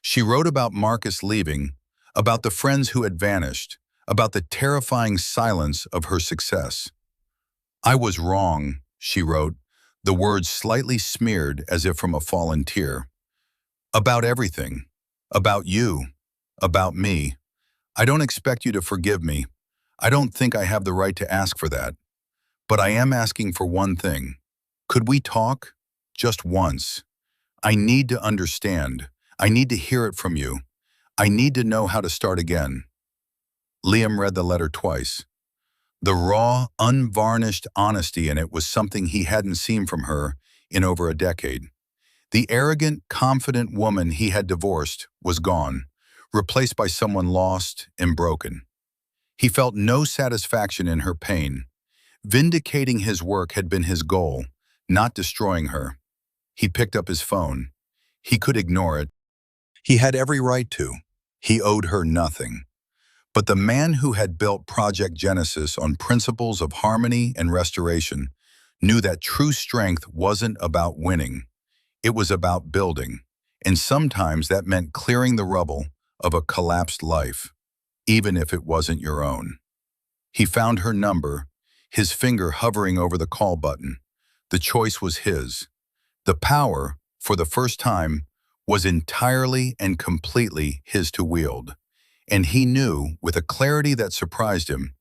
She wrote about Marcus leaving, about the friends who had vanished, about the terrifying silence of her success. "I was wrong," she wrote, the words slightly smeared as if from a fallen tear. "About everything. About you. About me. I don't expect you to forgive me. I don't think I have the right to ask for that. But I am asking for one thing. Could we talk? Just once. I need to understand. I need to hear it from you. I need to know how to start again." Liam read the letter twice. The raw, unvarnished honesty in it was something he hadn't seen from her in over a decade. The arrogant, confident woman he had divorced was gone, replaced by someone lost and broken. He felt no satisfaction in her pain. Vindicating his work had been his goal, not destroying her. He picked up his phone. He could ignore it. He had every right to. He owed her nothing. But the man who had built Project Genesis on principles of harmony and restoration knew that true strength wasn't about winning. It was about building, and sometimes that meant clearing the rubble of a collapsed life, even if it wasn't your own. He found her number, his finger hovering over the call button. The choice was his. The power, for the first time, was entirely and completely his to wield. And he knew, with a clarity that surprised him,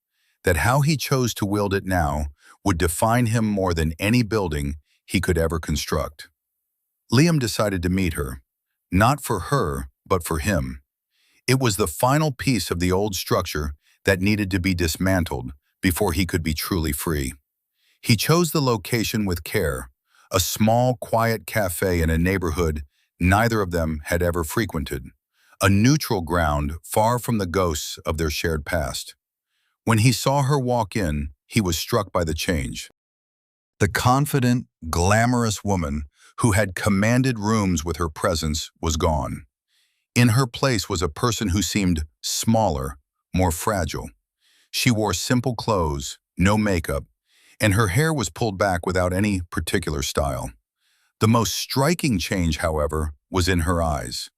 that how he chose to wield it now would define him more than any building he could ever construct. Liam decided to meet her, not for her, but for him. It was the final piece of the old structure that needed to be dismantled before he could be truly free. He chose the location with care, a small, quiet cafe in a neighborhood neither of them had ever frequented, a neutral ground far from the ghosts of their shared past. When he saw her walk in, he was struck by the change. The confident, glamorous woman who had commanded rooms with her presence was gone. In her place was a person who seemed smaller, more fragile. She wore simple clothes, no makeup, and her hair was pulled back without any particular style. The most striking change, however, was in her eyes.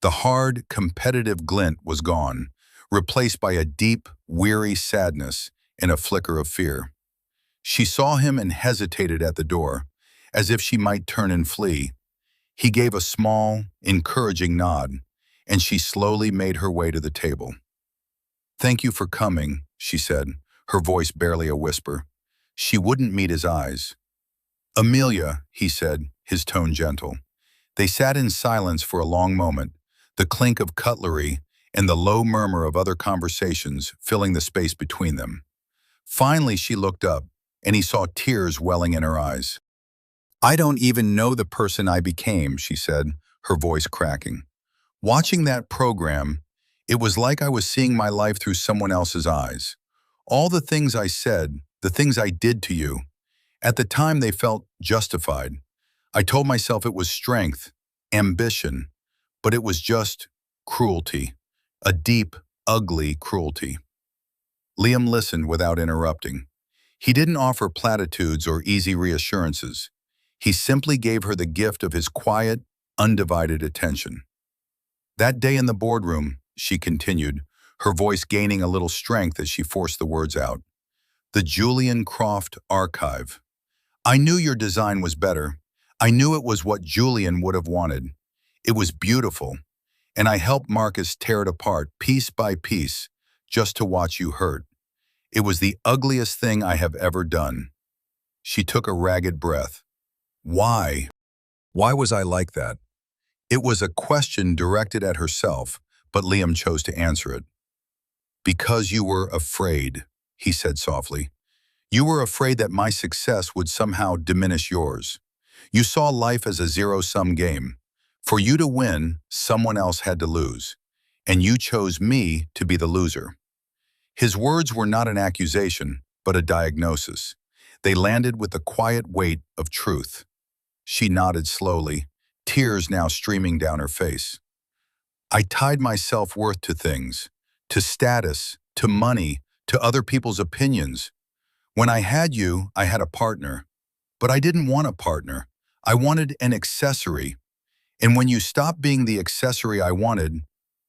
The hard, competitive glint was gone, replaced by a deep, weary sadness and a flicker of fear. She saw him and hesitated at the door, as if she might turn and flee. He gave a small, encouraging nod, and she slowly made her way to the table. "Thank you for coming," she said, her voice barely a whisper. She wouldn't meet his eyes. "Amelia," he said, his tone gentle. They sat in silence for a long moment, the clink of cutlery and the low murmur of other conversations filling the space between them. Finally, she looked up, and he saw tears welling in her eyes. "I don't even know the person I became," she said, her voice cracking. "Watching that program, it was like I was seeing my life through someone else's eyes. All the things I said, the things I did to you, at the time they felt justified. I told myself it was strength, ambition, but it was just cruelty, a deep, ugly cruelty." Liam listened without interrupting. He didn't offer platitudes or easy reassurances. He simply gave her the gift of his quiet, undivided attention. That day in the boardroom, she continued, her voice gaining a little strength as she forced the words out. The Julian Croft Archive. I knew your design was better. I knew it was what Julian would have wanted. It was beautiful, and I helped Marcus tear it apart piece by piece just to watch you hurt. It was the ugliest thing I have ever done. She took a ragged breath. Why? Why was I like that? It was a question directed at herself, but Liam chose to answer it. Because you were afraid, he said softly. You were afraid that my success would somehow diminish yours. You saw life as a zero-sum game. For you to win, someone else had to lose. And you chose me to be the loser. His words were not an accusation, but a diagnosis. They landed with the quiet weight of truth. She nodded slowly, tears now streaming down her face. I tied my self-worth to things, to status, to money, to other people's opinions. When I had you, I had a partner. But I didn't want a partner. I wanted an accessory. And when you stopped being the accessory I wanted,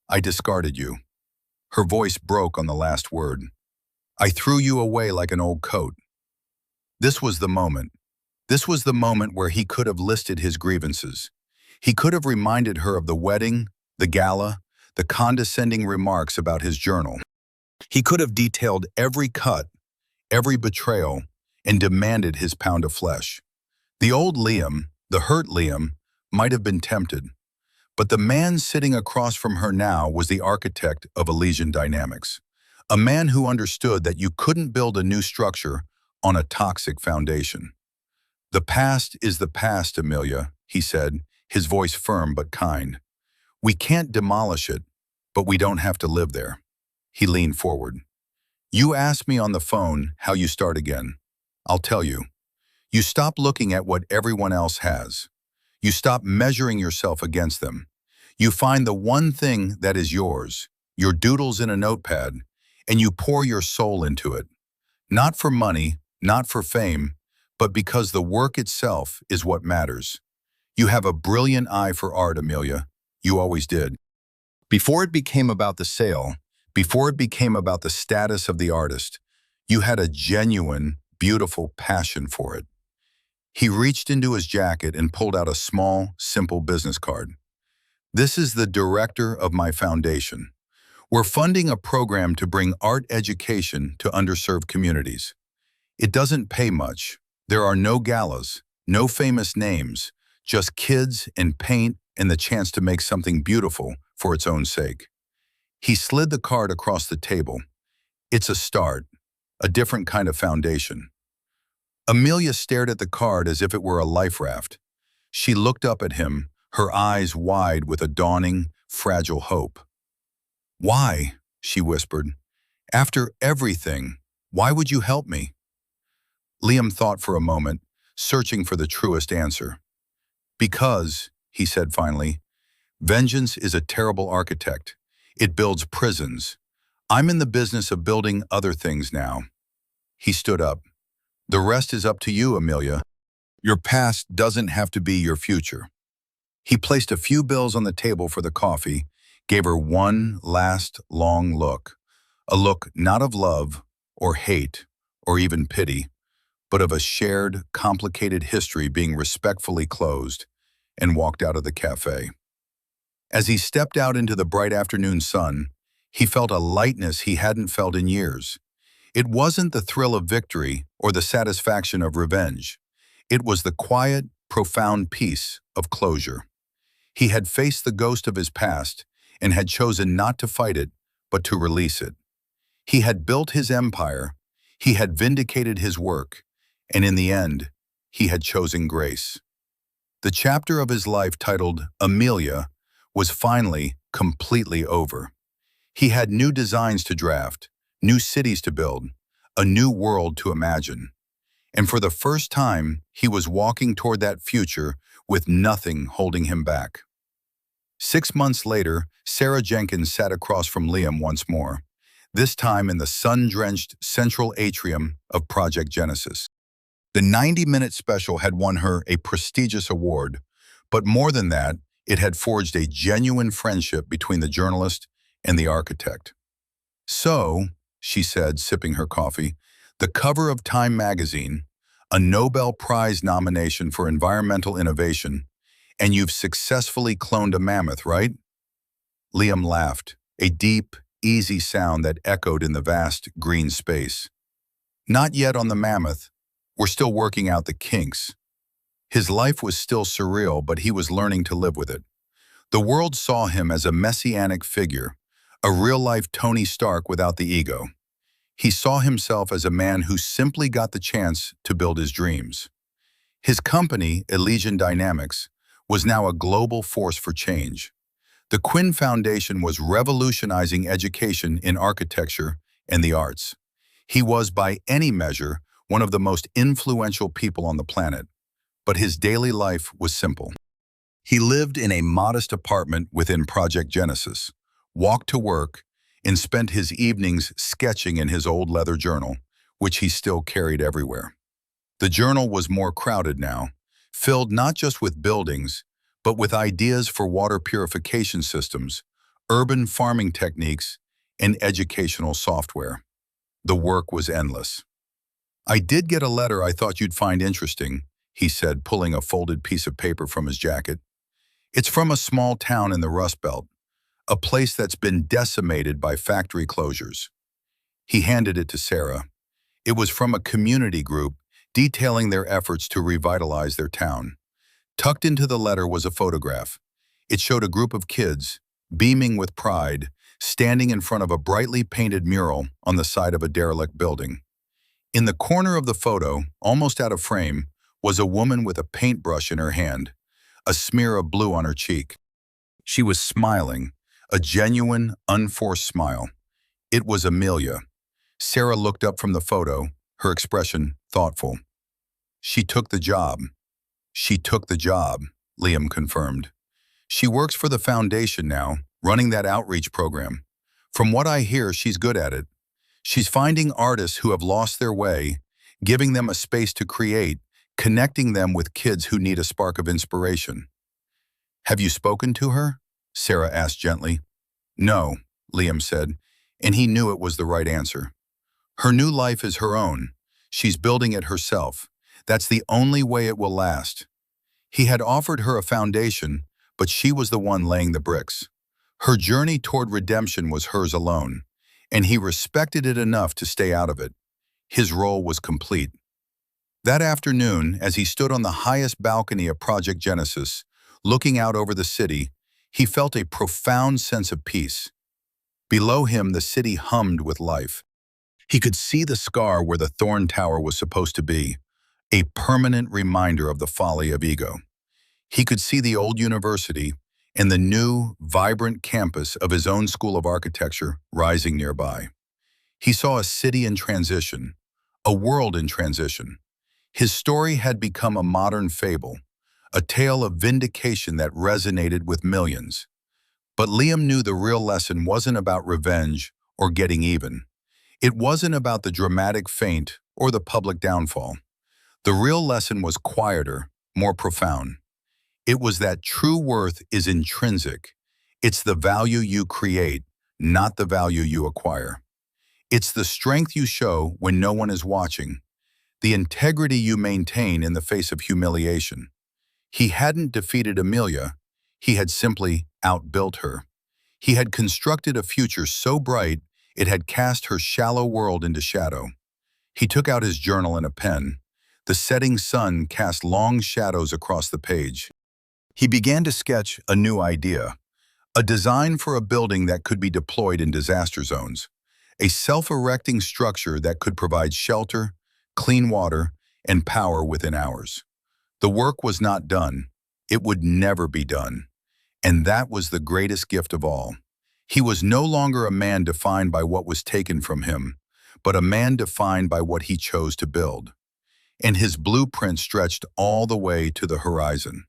I discarded you. Her voice broke on the last word. I threw you away like an old coat. This was the moment. This was the moment where he could have listed his grievances. He could have reminded her of the wedding, the gala, the condescending remarks about his journal. He could have detailed every cut, every betrayal, and demanded his pound of flesh. The old Liam, the hurt Liam, might have been tempted. But the man sitting across from her now was the architect of Elysian dynamics. A man who understood that you couldn't build a new structure on a toxic foundation. The past is the past, Amelia, he said, his voice firm but kind. We can't demolish it, but we don't have to live there. He leaned forward. You asked me on the phone how you start again. I'll tell you. You stop looking at what everyone else has. You stop measuring yourself against them. You find the one thing that is yours, your doodles in a notepad, and you pour your soul into it. Not for money, not for fame, but because the work itself is what matters. You have a brilliant eye for art, Amelia. You always did. Before it became about the sale, before it became about the status of the artist, you had a genuine, beautiful passion for it. He reached into his jacket and pulled out a small, simple business card. This is the director of my foundation. We're funding a program to bring art education to underserved communities. It doesn't pay much. There are no galas, no famous names, just kids and paint and the chance to make something beautiful for its own sake. He slid the card across the table. It's a start, a different kind of foundation. Amelia stared at the card as if it were a life raft. She looked up at him, her eyes wide with a dawning, fragile hope. Why? She whispered. After everything, why would you help me? Liam thought for a moment, searching for the truest answer. Because, he said finally, vengeance is a terrible architect. It builds prisons. I'm in the business of building other things now. He stood up. The rest is up to you, Amelia. Your past doesn't have to be your future. He placed a few bills on the table for the coffee, gave her one last long look. A look not of love or hate or even pity, but of a shared, complicated history being respectfully closed, and walked out of the cafe. As he stepped out into the bright afternoon sun, he felt a lightness he hadn't felt in years. It wasn't the thrill of victory or the satisfaction of revenge. It was the quiet, profound peace of closure. He had faced the ghost of his past and had chosen not to fight it, but to release it. He had built his empire, he had vindicated his work, and in the end, he had chosen grace. The chapter of his life titled Amelia was finally completely over. He had new designs to draft, new cities to build, a new world to imagine. And for the first time, he was walking toward that future with nothing holding him back. 6 months later, Sarah Jenkins sat across from Liam once more, this time in the sun-drenched central atrium of Project Genesis. The 90-minute special had won her a prestigious award, but more than that, It had forged a genuine friendship between the journalist and the architect. "So," she said, sipping her coffee, "the cover of Time magazine, a Nobel Prize nomination for environmental innovation, and you've successfully cloned a mammoth, right?" Liam laughed, a deep, easy sound that echoed in the vast, green space. "Not yet on the mammoth. We're still working out the kinks." His life was still surreal, but he was learning to live with it. The world saw him as a messianic figure, a real-life Tony Stark without the ego. He saw himself as a man who simply got the chance to build his dreams. His company, Elysian Dynamics, was now a global force for change. The Quinn Foundation was revolutionizing education in architecture and the arts. He was, by any measure, one of the most influential people on the planet, but his daily life was simple. He lived in a modest apartment within Project Genesis, walked to work, and spent his evenings sketching in his old leather journal, which he still carried everywhere. The journal was more crowded now, filled not just with buildings, but with ideas for water purification systems, urban farming techniques, and educational software. The work was endless. "I did get a letter I thought you'd find interesting," he said, pulling a folded piece of paper from his jacket. "It's from a small town in the Rust Belt, a place that's been decimated by factory closures." He handed it to Sarah. It was from a community group detailing their efforts to revitalize their town. Tucked into the letter was a photograph. It showed a group of kids, beaming with pride, standing in front of a brightly painted mural on the side of a derelict building. In the corner of the photo, almost out of frame, was a woman with a paintbrush in her hand, a smear of blue on her cheek. She was smiling, a genuine, unforced smile. It was Amelia. Sarah looked up from the photo, her expression thoughtful. "She took the job." "She took the job," Liam confirmed. "She works for the foundation now, running that outreach program. From what I hear, she's good at it. She's finding artists who have lost their way, giving them a space to create, connecting them with kids who need a spark of inspiration." "Have you spoken to her?" Sarah asked gently. "No," Liam said, and he knew it was the right answer. Her new life is her own. She's building it herself. That's the only way it will last. He had offered her a foundation, but she was the one laying the bricks. Her journey toward redemption was hers alone, and he respected it enough to stay out of it. His role was complete. That afternoon, as he stood on the highest balcony of Project Genesis, looking out over the city, he felt a profound sense of peace. Below him, the city hummed with life. He could see the scar where the Thorn Tower was supposed to be, a permanent reminder of the folly of ego. He could see the old university and the new, vibrant campus of his own school of architecture rising nearby. He saw a city in transition, a world in transition. His story had become a modern fable, a tale of vindication that resonated with millions. But Liam knew the real lesson wasn't about revenge or getting even. It wasn't about the dramatic feint or the public downfall. The real lesson was quieter, more profound. It was that true worth is intrinsic. It's the value you create, not the value you acquire. It's the strength you show when no one is watching, the integrity you maintain in the face of humiliation. He hadn't defeated Amelia, he had simply outbuilt her. He had constructed a future so bright it had cast her shallow world into shadow. He took out his journal and a pen. The setting sun cast long shadows across the page. He began to sketch a new idea, a design for a building that could be deployed in disaster zones, a self-erecting structure that could provide shelter, clean water, and power within hours. The work was not done. It would never be done. And that was the greatest gift of all. He was no longer a man defined by what was taken from him, but a man defined by what he chose to build. And his blueprint stretched all the way to the horizon.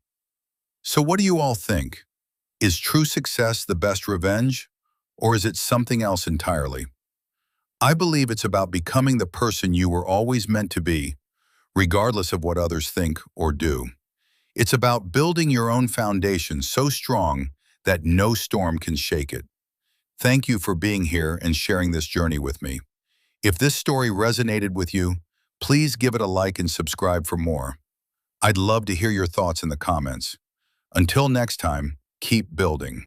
So what do you all think? Is true success the best revenge, or is it something else entirely? I believe it's about becoming the person you were always meant to be, regardless of what others think or do. It's about building your own foundation so strong that no storm can shake it. Thank you for being here and sharing this journey with me. If this story resonated with you, please give it a like and subscribe for more. I'd love to hear your thoughts in the comments. Until next time, keep building.